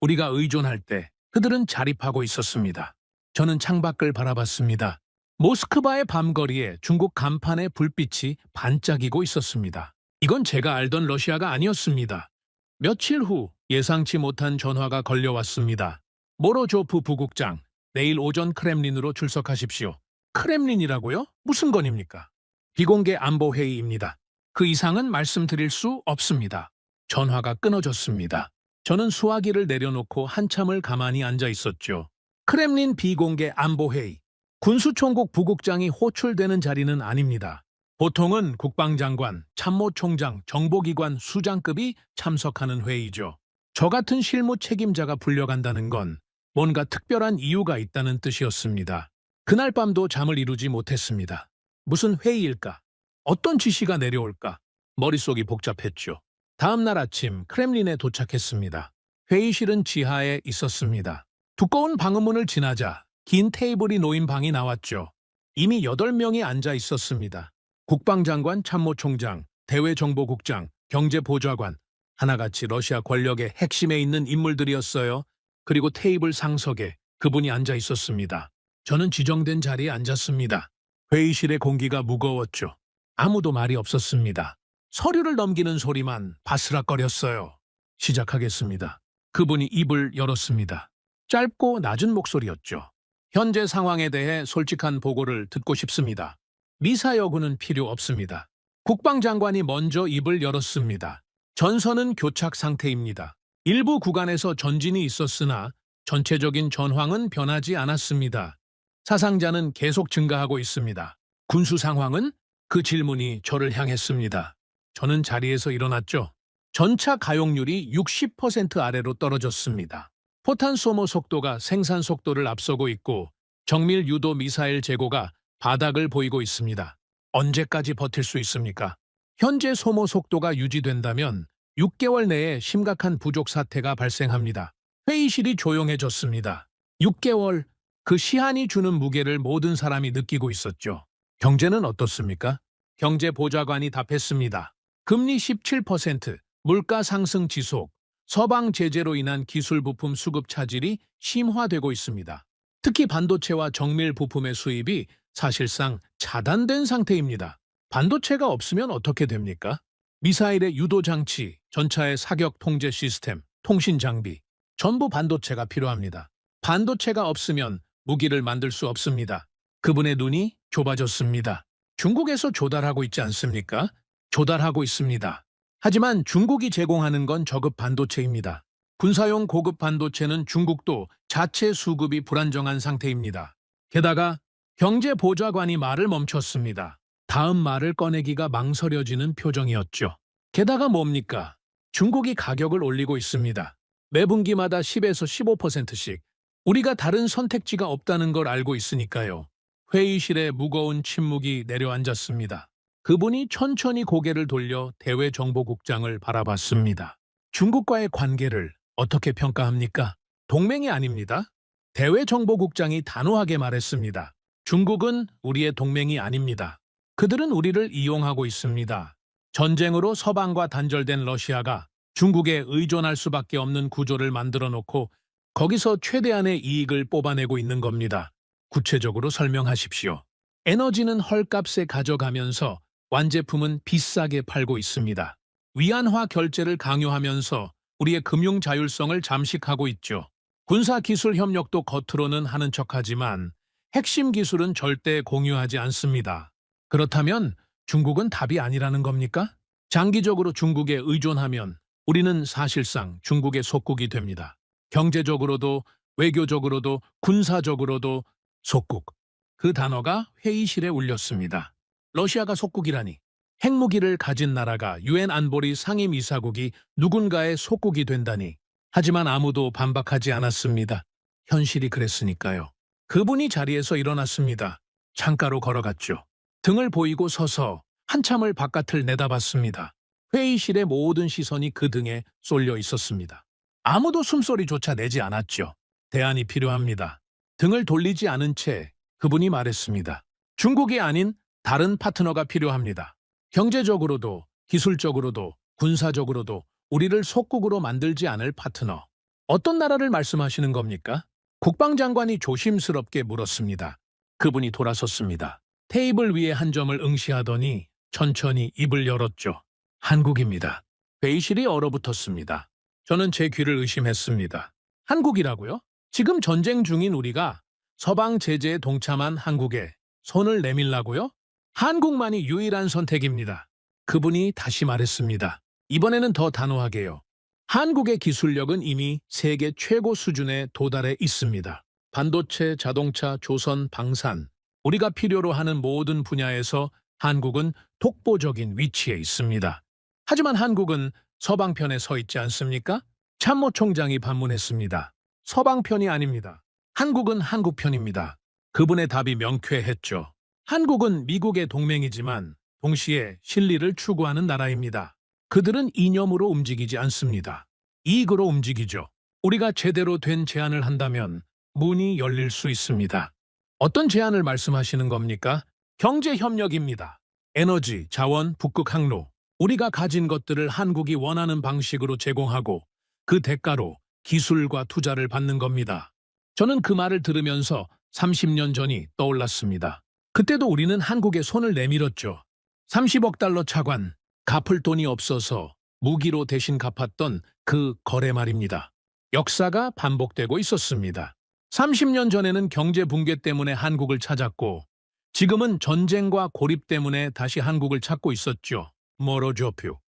[SPEAKER 3] 우리가 의존할 때 그들은 자립하고 있었습니다. 저는 창밖을 바라봤습니다. 모스크바의 밤거리에 중국 간판의 불빛이 반짝이고 있었습니다. 이건 제가 알던 러시아가 아니었습니다. 며칠 후 예상치 못한 전화가 걸려왔습니다. 모로조프 부국장, 내일 오전 크렘린으로 출석하십시오. 크렘린이라고요? 무슨 건입니까? 비공개 안보회의입니다. 그 이상은 말씀드릴 수 없습니다. 전화가 끊어졌습니다. 저는 수화기를 내려놓고 한참을 가만히 앉아 있었죠. 크렘린 비공개 안보회의. 군수총국 부국장이 호출되는 자리는 아닙니다. 보통은 국방장관, 참모총장, 정보기관 수장급이 참석하는 회의죠. 저 같은 실무 책임자가 불려간다는 건 뭔가 특별한 이유가 있다는 뜻이었습니다. 그날 밤도 잠을 이루지 못했습니다. 무슨 회의일까? 어떤 지시가 내려올까? 머릿속이 복잡했죠. 다음 날 아침 크렘린에 도착했습니다. 회의실은 지하에 있었습니다. 두꺼운 방음문을 지나자 긴 테이블이 놓인 방이 나왔죠. 이미 8명이 앉아 있었습니다. 국방장관, 참모총장, 대외정보국장, 경제보좌관, 하나같이 러시아 권력의 핵심에 있는 인물들이었어요. 그리고 테이블 상석에 그분이 앉아 있었습니다. 저는 지정된 자리에 앉았습니다. 회의실의 공기가 무거웠죠. 아무도 말이 없었습니다. 서류를 넘기는 소리만 바스락거렸어요. 시작하겠습니다. 그분이 입을 열었습니다. 짧고 낮은 목소리였죠. 현재 상황에 대해 솔직한 보고를 듣고 싶습니다. 미사 여구는 필요 없습니다. 국방장관이 먼저 입을 열었습니다. 전선은 교착 상태입니다. 일부 구간에서 전진이 있었으나 전체적인 전황은 변하지 않았습니다. 사상자는 계속 증가하고 있습니다. 군수 상황은? 그 질문이 저를 향했습니다. 저는 자리에서 일어났죠. 전차 가용률이 60% 아래로 떨어졌습니다. 포탄 소모 속도가 생산 속도를 앞서고 있고 정밀 유도 미사일 재고가 바닥을 보이고 있습니다. 언제까지 버틸 수 있습니까? 현재 소모 속도가 유지된다면 6개월 내에 심각한 부족 사태가 발생합니다. 회의실이 조용해졌습니다. 6개월, 그 시한이 주는 무게를 모든 사람이 느끼고 있었죠. 경제는 어떻습니까? 경제보좌관이 답했습니다. 금리 17%, 물가 상승 지속, 서방 제재로 인한 기술 부품 수급 차질이 심화되고 있습니다. 특히 반도체와 정밀 부품의 수입이 사실상 차단된 상태입니다. 반도체가 없으면 어떻게 됩니까? 미사일의 유도 장치, 전차의 사격 통제 시스템, 통신 장비, 전부 반도체가 필요합니다. 반도체가 없으면 무기를 만들 수 없습니다. 그분의 눈이 좁아졌습니다. 중국에서 조달하고 있지 않습니까? 조달하고 있습니다. 하지만 중국이 제공하는 건 저급 반도체입니다. 군사용 고급 반도체는 중국도 자체 수급이 불안정한 상태입니다. 게다가 경제보좌관이 말을 멈췄습니다. 다음 말을 꺼내기가 망설여지는 표정이었죠. 게다가 뭡니까? 중국이 가격을 올리고 있습니다. 매분기마다 10에서 15%씩. 우리가 다른 선택지가 없다는 걸 알고 있으니까요. 회의실에 무거운 침묵이 내려앉았습니다. 그분이 천천히 고개를 돌려 대외정보국장을 바라봤습니다. 중국과의 관계를 어떻게 평가합니까? 동맹이 아닙니다. 대외정보국장이 단호하게 말했습니다. 중국은 우리의 동맹이 아닙니다. 그들은 우리를 이용하고 있습니다. 전쟁으로 서방과 단절된 러시아가 중국에 의존할 수밖에 없는 구조를 만들어 놓고 거기서 최대한의 이익을 뽑아내고 있는 겁니다. 구체적으로 설명하십시오. 에너지는 헐값에 가져가면서 완제품은 비싸게 팔고 있습니다. 위안화 결제를 강요하면서 우리의 금융 자율성을 잠식하고 있죠. 군사기술 협력도 겉으로는 하는 척하지만 핵심 기술은 절대 공유하지 않습니다. 그렇다면 중국은 답이 아니라는 겁니까? 장기적으로 중국에 의존하면 우리는 사실상 중국의 속국이 됩니다. 경제적으로도 외교적으로도 군사적으로도 속국. 그 단어가 회의실에 울렸습니다. 러시아가 속국이라니. 핵무기를 가진 나라가 유엔 안보리 상임이사국이 누군가의 속국이 된다니. 하지만 아무도 반박하지 않았습니다. 현실이 그랬으니까요. 그분이 자리에서 일어났습니다. 창가로 걸어갔죠. 등을 보이고 서서 한참을 바깥을 내다봤습니다. 회의실의 모든 시선이 그 등에 쏠려 있었습니다. 아무도 숨소리조차 내지 않았죠. 대안이 필요합니다. 등을 돌리지 않은 채 그분이 말했습니다. 중국이 아닌 다른 파트너가 필요합니다. 경제적으로도 기술적으로도 군사적으로도 우리를 속국으로 만들지 않을 파트너. 어떤 나라를 말씀하시는 겁니까? 국방장관이 조심스럽게 물었습니다. 그분이 돌아섰습니다. 테이블 위에 한 점을 응시하더니 천천히 입을 열었죠. 한국입니다. 회의실이 얼어붙었습니다. 저는 제 귀를 의심했습니다. 한국이라고요? 지금 전쟁 중인 우리가 서방 제재에 동참한 한국에 손을 내밀라고요? 한국만이 유일한 선택입니다. 그분이 다시 말했습니다. 이번에는 더 단호하게요. 한국의 기술력은 이미 세계 최고 수준에 도달해 있습니다. 반도체, 자동차, 조선, 방산, 우리가 필요로 하는 모든 분야에서 한국은 독보적인 위치에 있습니다. 하지만 한국은 서방편에 서 있지 않습니까? 참모총장이 반문했습니다. 서방편이 아닙니다. 한국은 한국편입니다. 그분의 답이 명쾌했죠. 한국은 미국의 동맹이지만 동시에 실리를 추구하는 나라입니다. 그들은 이념으로 움직이지 않습니다. 이익으로 움직이죠. 우리가 제대로 된 제안을 한다면 문이 열릴 수 있습니다. 어떤 제안을 말씀하시는 겁니까? 경제협력입니다. 에너지, 자원, 북극 항로, 우리가 가진 것들을 한국이 원하는 방식으로 제공하고 그 대가로 기술과 투자를 받는 겁니다. 저는 그 말을 들으면서 30년 전이 떠올랐습니다. 그때도 우리는 한국에 손을 내밀었죠. 30억 달러 차관, 갚을 돈이 없어서 무기로 대신 갚았던 그 거래 말입니다. 역사가 반복되고 있었습니다. 30년 전에는 경제 붕괴 때문에 한국을 찾았고 지금은 전쟁과 고립 때문에 다시 한국을 찾고 있었죠. 모로조표.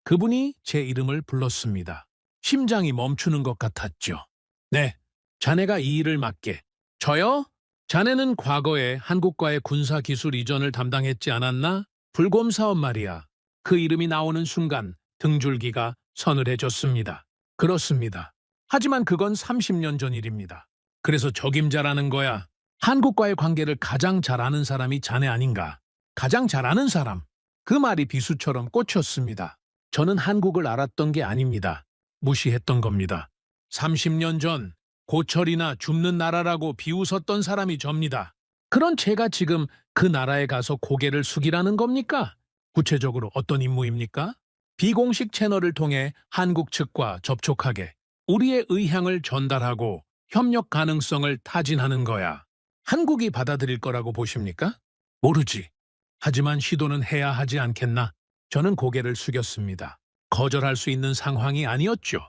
[SPEAKER 3] 그분이 제 이름을 불렀습니다. 심장이 멈추는 것 같았죠. 네, 자네가 이 일을 맡게. 저요? 자네는 과거에 한국과의 군사기술 이전을 담당했지 않았나? 불곰 사업 말이야. 그 이름이 나오는 순간 등줄기가 서늘해졌습니다. 그렇습니다. 하지만 그건 30년 전 일입니다. 그래서 적임자라는 거야. 한국과의 관계를 가장 잘 아는 사람이 자네 아닌가? 가장 잘 아는 사람. 그 말이 비수처럼 꽂혔습니다. 저는 한국을 알았던 게 아닙니다. 무시했던 겁니다. 30년 전 고철이나 줍는 나라라고 비웃었던 사람이 접니다. 그런 제가 지금 그 나라에 가서 고개를 숙이라는 겁니까? 구체적으로 어떤 임무입니까? 비공식 채널을 통해 한국 측과 접촉하게 우리의 의향을 전달하고 협력 가능성을 타진하는 거야. 한국이 받아들일 거라고 보십니까? 모르지. 하지만 시도는 해야 하지 않겠나? 저는 고개를 숙였습니다. 거절할 수 있는 상황이 아니었죠.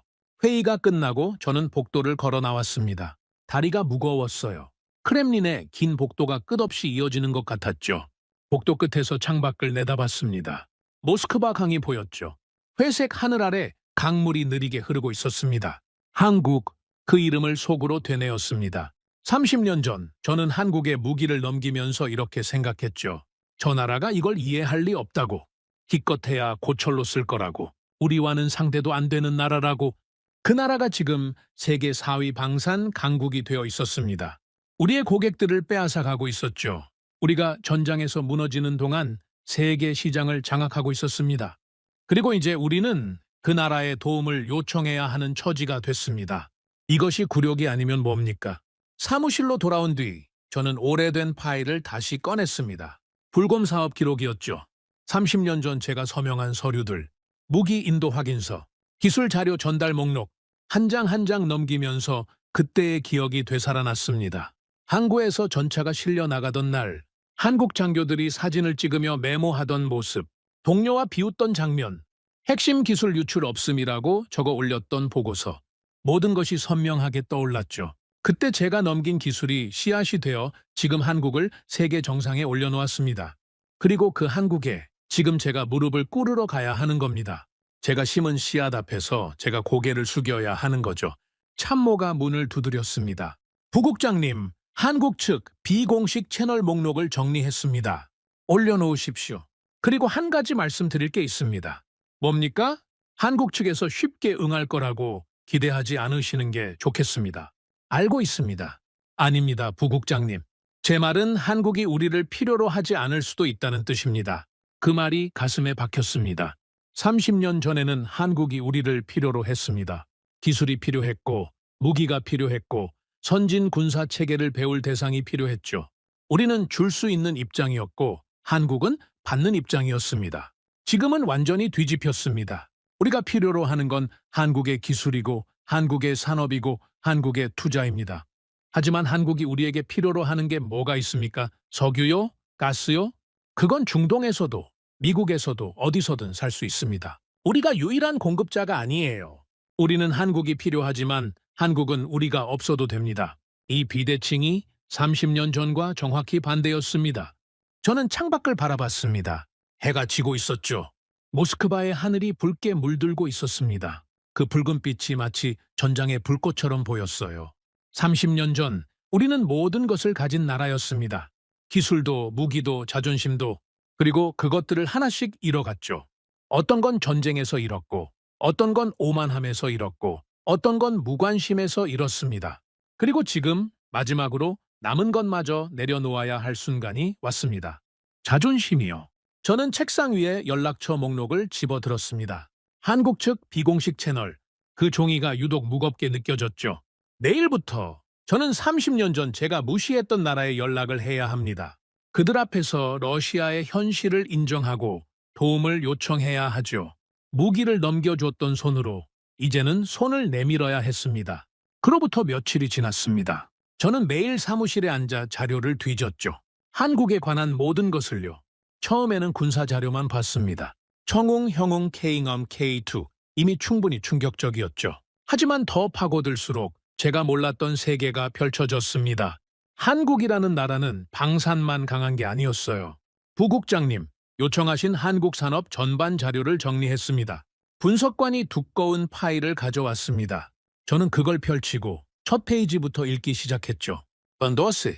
[SPEAKER 3] 회의가 끝나고 저는 복도를 걸어 나왔습니다. 다리가 무거웠어요. 크렘린의 긴 복도가 끝없이 이어지는 것 같았죠. 복도 끝에서 창밖을 내다봤습니다. 모스크바 강이 보였죠. 회색 하늘 아래 강물이 느리게 흐르고 있었습니다. 한국, 그 이름을 속으로 되뇌었습니다. 30년 전 저는 한국에 무기를 넘기면서 이렇게 생각했죠. 저 나라가 이걸 이해할 리 없다고. 기껏해야 고철로 쓸 거라고. 우리와는 상대도 안 되는 나라라고. 그 나라가 지금 세계 4위 방산 강국이 되어 있었습니다. 우리의 고객들을 빼앗아가고 있었죠. 우리가 전장에서 무너지는 동안 세계 시장을 장악하고 있었습니다. 그리고 이제 우리는 그 나라의 도움을 요청해야 하는 처지가 됐습니다. 이것이 굴욕이 아니면 뭡니까? 사무실로 돌아온 뒤 저는 오래된 파일을 다시 꺼냈습니다. 불곰 사업 기록이었죠. 30년 전 제가 서명한 서류들, 무기 인도 확인서, 기술 자료 전달 목록, 한 장 한 장 넘기면서 그때의 기억이 되살아났습니다. 항구에서 전차가 실려 나가던 날, 한국 장교들이 사진을 찍으며 메모하던 모습, 동료와 비웃던 장면, 핵심 기술 유출 없음이라고 적어 올렸던 보고서, 모든 것이 선명하게 떠올랐죠. 그때 제가 넘긴 기술이 씨앗이 되어 지금 한국을 세계 정상에 올려놓았습니다. 그리고 그 한국에 지금 제가 무릎을 꿇으러 가야 하는 겁니다. 제가 심은 씨앗 앞에서 제가 고개를 숙여야 하는 거죠. 참모가 문을 두드렸습니다. 부국장님, 한국 측 비공식 채널 목록을 정리했습니다. 올려놓으십시오. 그리고 한 가지 말씀드릴 게 있습니다. 뭡니까? 한국 측에서 쉽게 응할 거라고 기대하지 않으시는 게 좋겠습니다. 알고 있습니다. 아닙니다, 부국장님. 제 말은 한국이 우리를 필요로 하지 않을 수도 있다는 뜻입니다. 그 말이 가슴에 박혔습니다. 30년 전에는 한국이 우리를 필요로 했습니다. 기술이 필요했고, 무기가 필요했고, 선진 군사 체계를 배울 대상이 필요했죠. 우리는 줄 수 있는 입장이었고, 한국은 받는 입장이었습니다. 지금은 완전히 뒤집혔습니다. 우리가 필요로 하는 건 한국의 기술이고, 한국의 산업이고, 한국의 투자입니다. 하지만 한국이 우리에게 필요로 하는 게 뭐가 있습니까? 석유요? 가스요? 그건 중동에서도 미국에서도 어디서든 살 수 있습니다. 우리가 유일한 공급자가 아니에요. 우리는 한국이 필요하지만 한국은 우리가 없어도 됩니다. 이 비대칭이 30년 전과 정확히 반대였습니다. 저는 창밖을 바라봤습니다. 해가 지고 있었죠. 모스크바의 하늘이 붉게 물들고 있었습니다. 그 붉은 빛이 마치 전장의 불꽃처럼 보였어요. 30년 전 우리는 모든 것을 가진 나라였습니다. 기술도 무기도 자존심도 그리고 그것들을 하나씩 잃어갔죠. 어떤 건 전쟁에서 잃었고 어떤 건 오만함에서 잃었고 어떤 건 무관심에서 잃었습니다. 그리고 지금 마지막으로 남은 것마저 내려놓아야 할 순간이 왔습니다. 자존심이요. 저는 책상 위에 연락처 목록을 집어들었습니다. 한국 측 비공식 채널, 그 종이가 유독 무겁게 느껴졌죠. 내일부터 저는 30년 전 제가 무시했던 나라에 연락을 해야 합니다. 그들 앞에서 러시아의 현실을 인정하고 도움을 요청해야 하죠. 무기를 넘겨줬던 손으로 이제는 손을 내밀어야 했습니다. 그로부터 며칠이 지났습니다. 저는 매일 사무실에 앉아 자료를 뒤졌죠. 한국에 관한 모든 것을요. 처음에는 군사 자료만 봤습니다. 청웅, 형웅, King엄, K2 이미 충분히 충격적이었죠. 하지만 더 파고들수록 제가 몰랐던 세계가 펼쳐졌습니다. 한국이라는 나라는 방산만 강한 게 아니었어요. 부국장님, 요청하신 한국 산업 전반 자료를 정리했습니다. 분석관이 두꺼운 파일을 가져왔습니다. 저는 그걸 펼치고 첫 페이지부터 읽기 시작했죠. 번도스,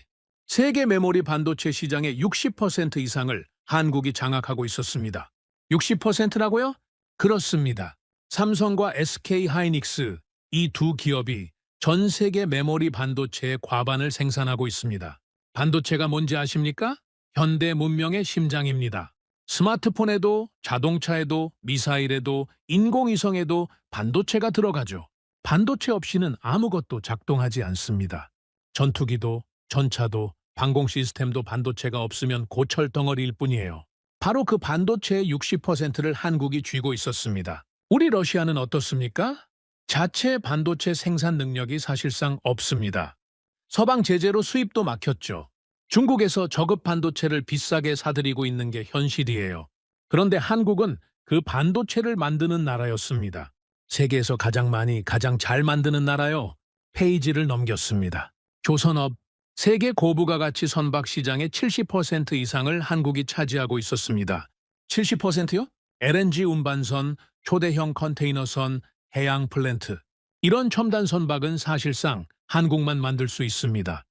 [SPEAKER 3] 세계 메모리 반도체 시장의 60% 이상을 한국이 장악하고 있었습니다. 60%라고요? 그렇습니다. 삼성과 SK 하이닉스 이 두 기업이 전 세계 메모리 반도체의 과반을 생산하고 있습니다. 반도체가 뭔지 아십니까? 현대 문명의 심장입니다. 스마트폰에도 자동차에도 미사일에도 인공위성에도 반도체가 들어가죠. 반도체 없이는 아무것도 작동하지 않습니다. 전투기도, 전차도, 방공 시스템도 반도체가 없으면 고철 덩어리일 뿐이에요. 바로 그 반도체의 60%를 한국이 쥐고 있었습니다. 우리 러시아는 어떻습니까? 자체 반도체 생산 능력이 사실상 없습니다. 서방 제재로 수입도 막혔죠. 중국에서 저급 반도체를 비싸게 사들이고 있는 게 현실이에요. 그런데 한국은 그 반도체를 만드는 나라였습니다. 세계에서 가장 많이 가장 잘 만드는 나라요. 페이지를 넘겼습니다. 조선업, 세계 고부가 가치 선박 시장의 70% 이상을 한국이 차지하고 있었습니다. 70%요? LNG 운반선, 초대형 컨테이너선, 해양 플랜트. 이런 첨단 선박은 사실상 한국만 만들 수 있습니다.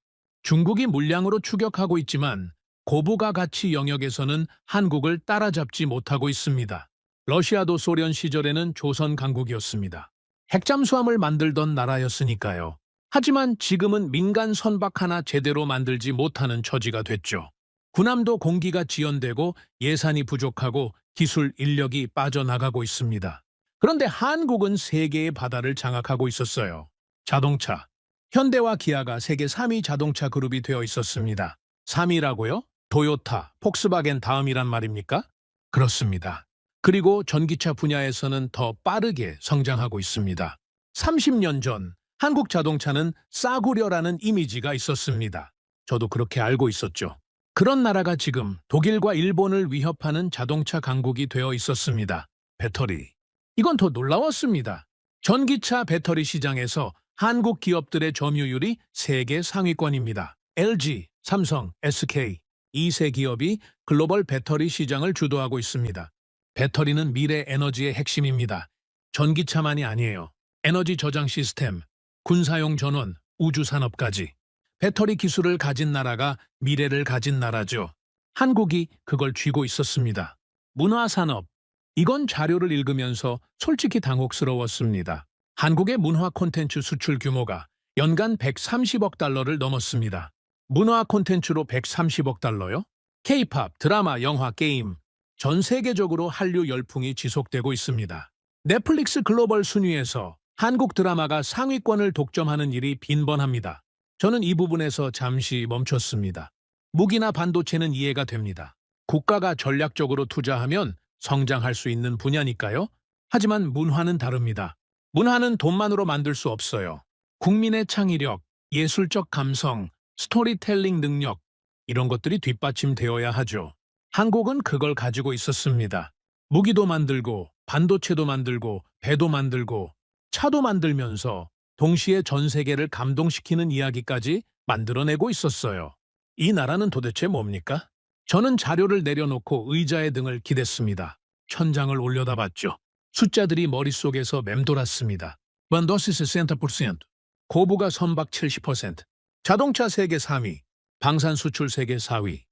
[SPEAKER 3] 중국이 물량으로 추격하고 있지만 고부가 가치 영역에서는 한국을 따라잡지 못하고 있습니다. 러시아도 소련 시절에는 조선 강국이었습니다. 핵잠수함을 만들던 나라였으니까요. 하지만 지금은 민간 선박 하나 제대로 만들지 못하는 처지가 됐죠. 군함도 공기가 지연되고 예산이 부족하고 기술 인력이 빠져나가고 있습니다. 그런데 한국은 세계의 바다를 장악하고 있었어요. 자동차. 현대와 기아가 세계 3위 자동차 그룹이 되어 있었습니다. 3위라고요? 도요타, 폭스바겐 다음이란 말입니까? 그렇습니다. 그리고 전기차 분야에서는 더 빠르게 성장하고 있습니다. 30년 전 한국 자동차는 싸구려라는 이미지가 있었습니다. 저도 그렇게 알고 있었죠. 그런 나라가 지금 독일과 일본을 위협하는 자동차 강국이 되어 있었습니다. 배터리. 이건 더 놀라웠습니다. 전기차 배터리 시장에서 한국 기업들의 점유율이 세계 상위권입니다. LG, 삼성, SK, 이 세 기업이 글로벌 배터리 시장을 주도하고 있습니다. 배터리는 미래 에너지의 핵심입니다. 전기차만이 아니에요. 에너지 저장 시스템, 군사용 전원, 우주산업까지. 배터리 기술을 가진 나라가 미래를 가진 나라죠. 한국이 그걸 쥐고 있었습니다. 문화산업. 이건 자료를 읽으면서 솔직히 당혹스러웠습니다. 한국의 문화 콘텐츠 수출 규모가 연간 130억 달러를 넘었습니다. 문화 콘텐츠로 130억 달러요? K-팝, 드라마, 영화, 게임. 전 세계적으로 한류 열풍이 지속되고 있습니다. 넷플릭스 글로벌 순위에서 한국 드라마가 상위권을 독점하는 일이 빈번합니다. 저는 이 부분에서 잠시 멈췄습니다. 무기나 반도체는 이해가 됩니다. 국가가 전략적으로 투자하면 성장할 수 있는 분야니까요. 하지만 문화는 다릅니다. 문화는 돈만으로 만들 수 없어요. 국민의 창의력, 예술적 감성, 스토리텔링 능력, 이런 것들이 뒷받침되어야 하죠. 한국은 그걸 가지고 있었습니다. 무기도 만들고, 반도체도 만들고, 배도 만들고, 차도 만들면서 동시에 전 세계를 감동시키는 이야기까지 만들어내고 있었어요. 이 나라는 도대체 뭡니까? 저는 자료를 내려놓고 의자에 등을 기댔습니다. 천장을 올려다봤죠. 숫자들이 머릿속에서 맴돌았습니다. 번더시스 센터퍼센트, 고부가 선박 70%, 자동차 세계 3위, 방산 수출 세계 4위,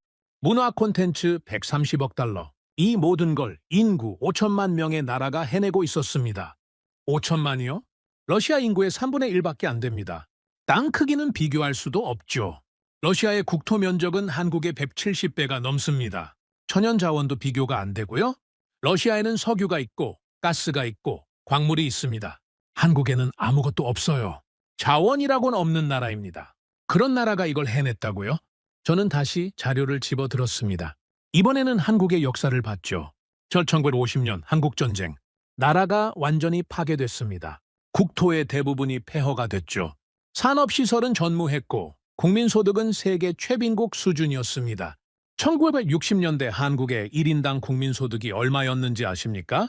[SPEAKER 3] 문화 콘텐츠 130억 달러. 이 모든 걸 인구 5천만 명의 나라가 해내고 있었습니다. 5천만이요? 러시아 인구의 3분의 1밖에 안 됩니다. 땅 크기는 비교할 수도 없죠. 러시아의 국토 면적은 한국의 170배가 넘습니다. 천연 자원도 비교가 안 되고요. 러시아에는 석유가 있고 가스가 있고 광물이 있습니다. 한국에는 아무것도 없어요. 자원이라고는 없는 나라입니다. 그런 나라가 이걸 해냈다고요? 저는 다시 자료를 집어들었습니다. 이번에는 한국의 역사를 봤죠. 1950년 한국전쟁. 나라가 완전히 파괴됐습니다. 국토의 대부분이 폐허가 됐죠. 산업시설은 전무했고 국민소득은 세계 최빈국 수준이었습니다. 1960년대 한국의 1인당 국민소득이 얼마였는지 아십니까?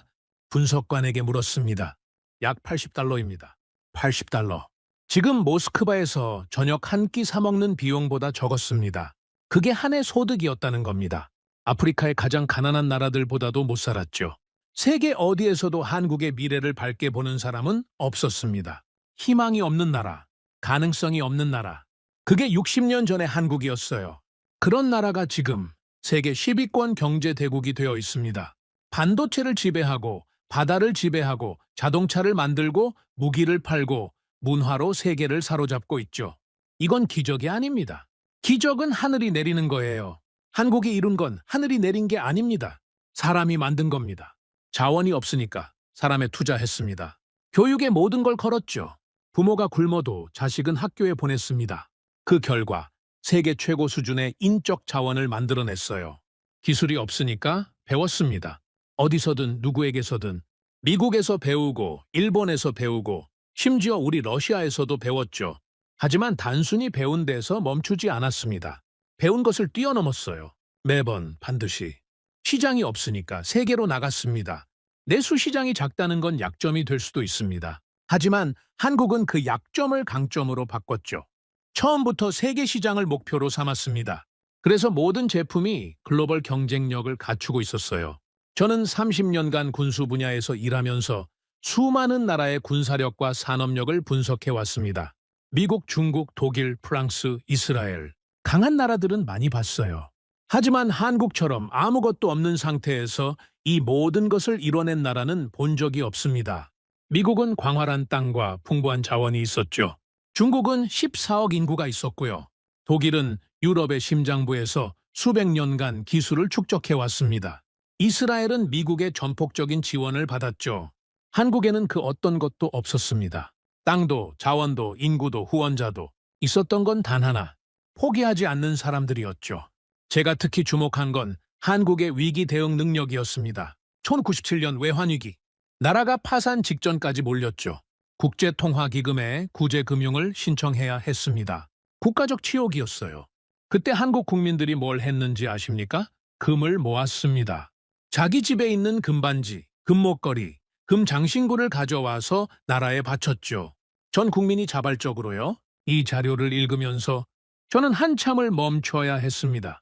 [SPEAKER 3] 분석관에게 물었습니다. 약 80달러입니다. 80달러. 지금 모스크바에서 저녁 한 끼 사먹는 비용보다 적었습니다. 그게 한 해 소득이었다는 겁니다. 아프리카의 가장 가난한 나라들보다도 못 살았죠. 세계 어디에서도 한국의 미래를 밝게 보는 사람은 없었습니다. 희망이 없는 나라, 가능성이 없는 나라. 그게 60년 전의 한국이었어요. 그런 나라가 지금 세계 10위권 경제 대국이 되어 있습니다. 반도체를 지배하고 바다를 지배하고 자동차를 만들고 무기를 팔고 문화로 세계를 사로잡고 있죠. 이건 기적이 아닙니다. 기적은 하늘이 내리는 거예요. 한국이 이룬 건 하늘이 내린 게 아닙니다. 사람이 만든 겁니다. 자원이 없으니까 사람에 투자했습니다. 교육에 모든 걸 걸었죠. 부모가 굶어도 자식은 학교에 보냈습니다. 그 결과 세계 최고 수준의 인적 자원을 만들어냈어요. 기술이 없으니까 배웠습니다. 어디서든 누구에게서든 미국에서 배우고 일본에서 배우고 심지어 우리 러시아에서도 배웠죠. 하지만 단순히 배운 데서 멈추지 않았습니다. 배운 것을 뛰어넘었어요. 매번 반드시. 시장이 없으니까 세계로 나갔습니다. 내수 시장이 작다는 건 약점이 될 수도 있습니다. 하지만 한국은 그 약점을 강점으로 바꿨죠. 처음부터 세계 시장을 목표로 삼았습니다. 그래서 모든 제품이 글로벌 경쟁력을 갖추고 있었어요. 저는 30년간 군수 분야에서 일하면서 수많은 나라의 군사력과 산업력을 분석해 왔습니다. 미국, 중국, 독일, 프랑스, 이스라엘. 강한 나라들은 많이 봤어요. 하지만 한국처럼 아무것도 없는 상태에서 이 모든 것을 이뤄낸 나라는 본 적이 없습니다. 미국은 광활한 땅과 풍부한 자원이 있었죠. 중국은 14억 인구가 있었고요. 독일은 유럽의 심장부에서 수백 년간 기술을 축적해 왔습니다. 이스라엘은 미국의 전폭적인 지원을 받았죠. 한국에는 그 어떤 것도 없었습니다. 땅도 자원도 인구도 후원자도 있었던 건 단 하나, 포기하지 않는 사람들이었죠. 제가 특히 주목한 건 한국의 위기 대응 능력이었습니다. 1997년 외환위기, 나라가 파산 직전까지 몰렸죠. 국제통화기금에 구제금융을 신청해야 했습니다. 국가적 치욕이었어요. 그때 한국 국민들이 뭘 했는지 아십니까? 금을 모았습니다. 자기 집에 있는 금반지, 금목걸이, 금장신구를 가져와서 나라에 바쳤죠. 전 국민이 자발적으로요. 이 자료를 읽으면서 저는 한참을 멈춰야 했습니다.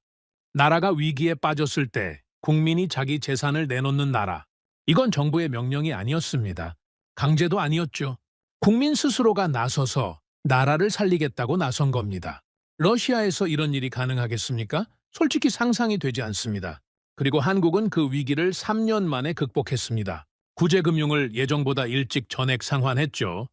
[SPEAKER 3] 나라가 위기에 빠졌을 때 국민이 자기 재산을 내놓는 나라. 이건 정부의 명령이 아니었습니다. 강제도 아니었죠. 국민 스스로가 나서서 나라를 살리겠다고 나선 겁니다. 러시아에서 이런 일이 가능하겠습니까? 솔직히 상상이 되지 않습니다. 그리고 한국은 그 위기를 3년 만에 극복했습니다. 구제금융을 예정보다 일찍 전액 상환했죠.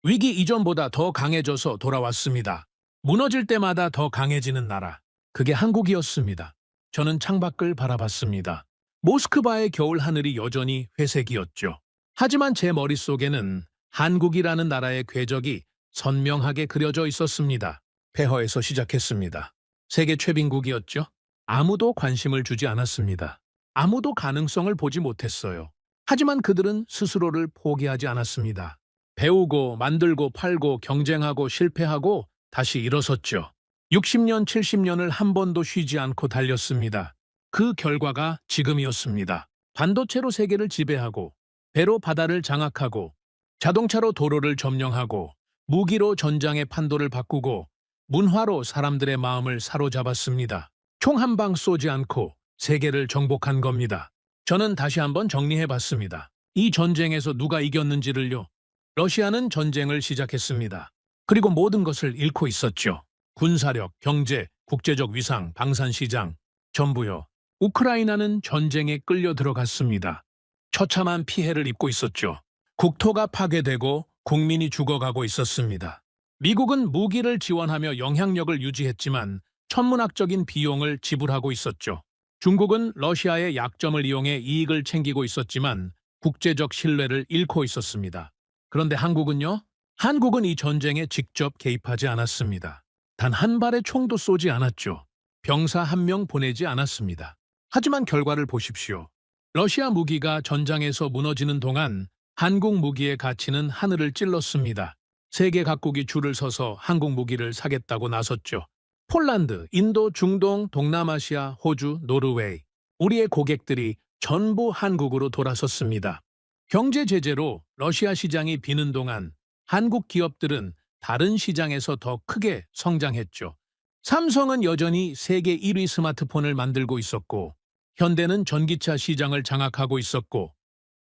[SPEAKER 3] 위기 이전보다 더 강해져서 돌아왔습니다. 무너질 때마다 더 강해지는 나라. 그게 한국이었습니다. 저는 창밖을 바라봤습니다. 모스크바의 겨울 하늘이 여전히 회색이었죠. 하지만 제 머릿속에는 한국이라는 나라의 궤적이 선명하게 그려져 있었습니다. 폐허에서 시작했습니다. 세계 최빈국이었죠. 아무도 관심을 주지 않았습니다. 아무도 가능성을 보지 못했어요. 하지만 그들은 스스로를 포기하지 않았습니다. 배우고 만들고 팔고 경쟁하고 실패하고 다시 일어섰죠. 60년, 70년을 한 번도 쉬지 않고 달렸습니다. 그 결과가 지금이었습니다. 반도체로 세계를 지배하고, 배로 바다를 장악하고, 자동차로 도로를 점령하고, 무기로 전장의 판도를 바꾸고, 문화로 사람들의 마음을 사로잡았습니다. 총 한 방 쏘지 않고 세계를 정복한 겁니다. 저는 다시 한번 정리해봤습니다. 이 전쟁에서 누가 이겼는지를요. 러시아는 전쟁을 시작했습니다. 그리고 모든 것을 잃고 있었죠. 군사력, 경제, 국제적 위상, 방산시장, 전부요. 우크라이나는 전쟁에 끌려 들어갔습니다. 처참한 피해를 입고 있었죠. 국토가 파괴되고 국민이 죽어가고 있었습니다. 미국은 무기를 지원하며 영향력을 유지했지만 천문학적인 비용을 지불하고 있었죠. 중국은 러시아의 약점을 이용해 이익을 챙기고 있었지만 국제적 신뢰를 잃고 있었습니다. 그런데 한국은요? 한국은 이 전쟁에 직접 개입하지 않았습니다. 단 한 발의 총도 쏘지 않았죠. 병사 한 명 보내지 않았습니다. 하지만 결과를 보십시오. 러시아 무기가 전장에서 무너지는 동안 한국 무기의 가치는 하늘을 찔렀습니다. 세계 각국이 줄을 서서 한국 무기를 사겠다고 나섰죠. 폴란드, 인도, 중동, 동남아시아, 호주, 노르웨이. 우리의 고객들이 전부 한국으로 돌아섰습니다. 경제 제재로 러시아 시장이 비는 동안 한국 기업들은 다른 시장에서 더 크게 성장했죠. 삼성은 여전히 세계 1위 스마트폰을 만들고 있었고, 현대는 전기차 시장을 장악하고 있었고,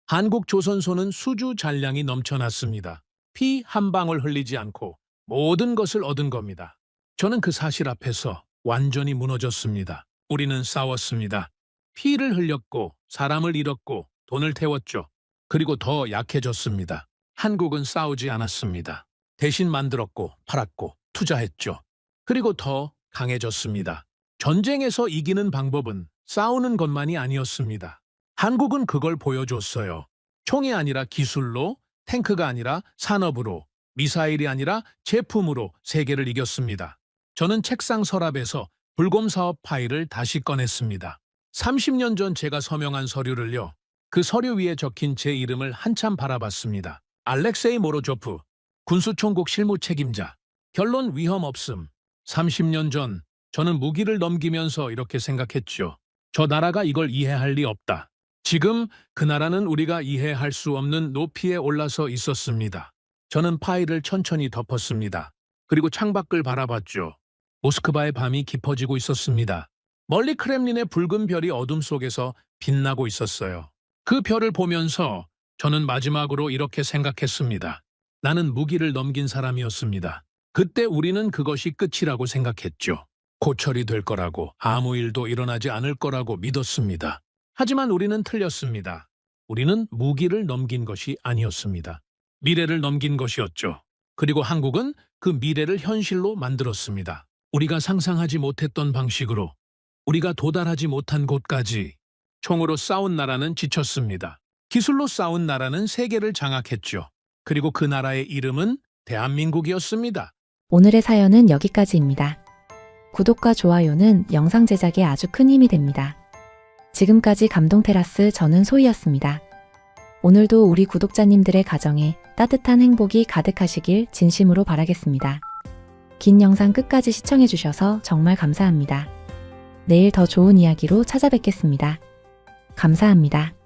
[SPEAKER 3] 한국조선소는 수주 잔량이 넘쳐났습니다. 피 한 방울 흘리지 않고 모든 것을 얻은 겁니다. 저는 그 사실 앞에서 완전히 무너졌습니다. 우리는 싸웠습니다. 피를 흘렸고 사람을 잃었고 돈을 태웠죠. 그리고 더 약해졌습니다. 한국은 싸우지 않았습니다. 대신 만들었고 팔았고 투자했죠. 그리고 더 강해졌습니다. 전쟁에서 이기는 방법은 싸우는 것만이 아니었습니다. 한국은 그걸 보여줬어요. 총이 아니라 기술로, 탱크가 아니라 산업으로, 미사일이 아니라 제품으로 세계를 이겼습니다. 저는 책상 서랍에서 불곰 사업 파일을 다시 꺼냈습니다. 30년 전 제가 서명한 서류를요. 그 서류 위에 적힌 제 이름을 한참 바라봤습니다. 알렉세이 모로조프, 군수총국 실무 책임자. 결론 위험 없음. 30년 전 저는 무기를 넘기면서 이렇게 생각했죠. 저 나라가 이걸 이해할 리 없다. 지금 그 나라는 우리가 이해할 수 없는 높이에 올라서 있었습니다. 저는 파일을 천천히 덮었습니다. 그리고 창밖을 바라봤죠. 모스크바의 밤이 깊어지고 있었습니다. 멀리 크렘린의 붉은 별이 어둠 속에서 빛나고 있었어요. 그 별을 보면서 저는 마지막으로 이렇게 생각했습니다. 나는 무기를 넘긴 사람이었습니다. 그때 우리는 그것이 끝이라고 생각했죠. 고철이 될 거라고, 아무 일도 일어나지 않을 거라고 믿었습니다. 하지만 우리는 틀렸습니다. 우리는 무기를 넘긴 것이 아니었습니다. 미래를 넘긴 것이었죠. 그리고 한국은 그 미래를 현실로 만들었습니다. 우리가 상상하지 못했던 방식으로, 우리가 도달하지 못한 곳까지. 총으로 싸운 나라는 지쳤습니다. 기술로 싸운 나라는 세계를 장악했죠. 그리고 그 나라의 이름은 대한민국이었습니다.
[SPEAKER 4] 오늘의 사연은 여기까지입니다. 구독과 좋아요는 영상 제작에 아주 큰 힘이 됩니다. 지금까지 감동테라스 저는 소희였습니다. 오늘도 우리 구독자님들의 가정에 따뜻한 행복이 가득하시길 진심으로 바라겠습니다. 긴 영상 끝까지 시청해주셔서 정말 감사합니다. 내일 더 좋은 이야기로 찾아뵙겠습니다. 감사합니다.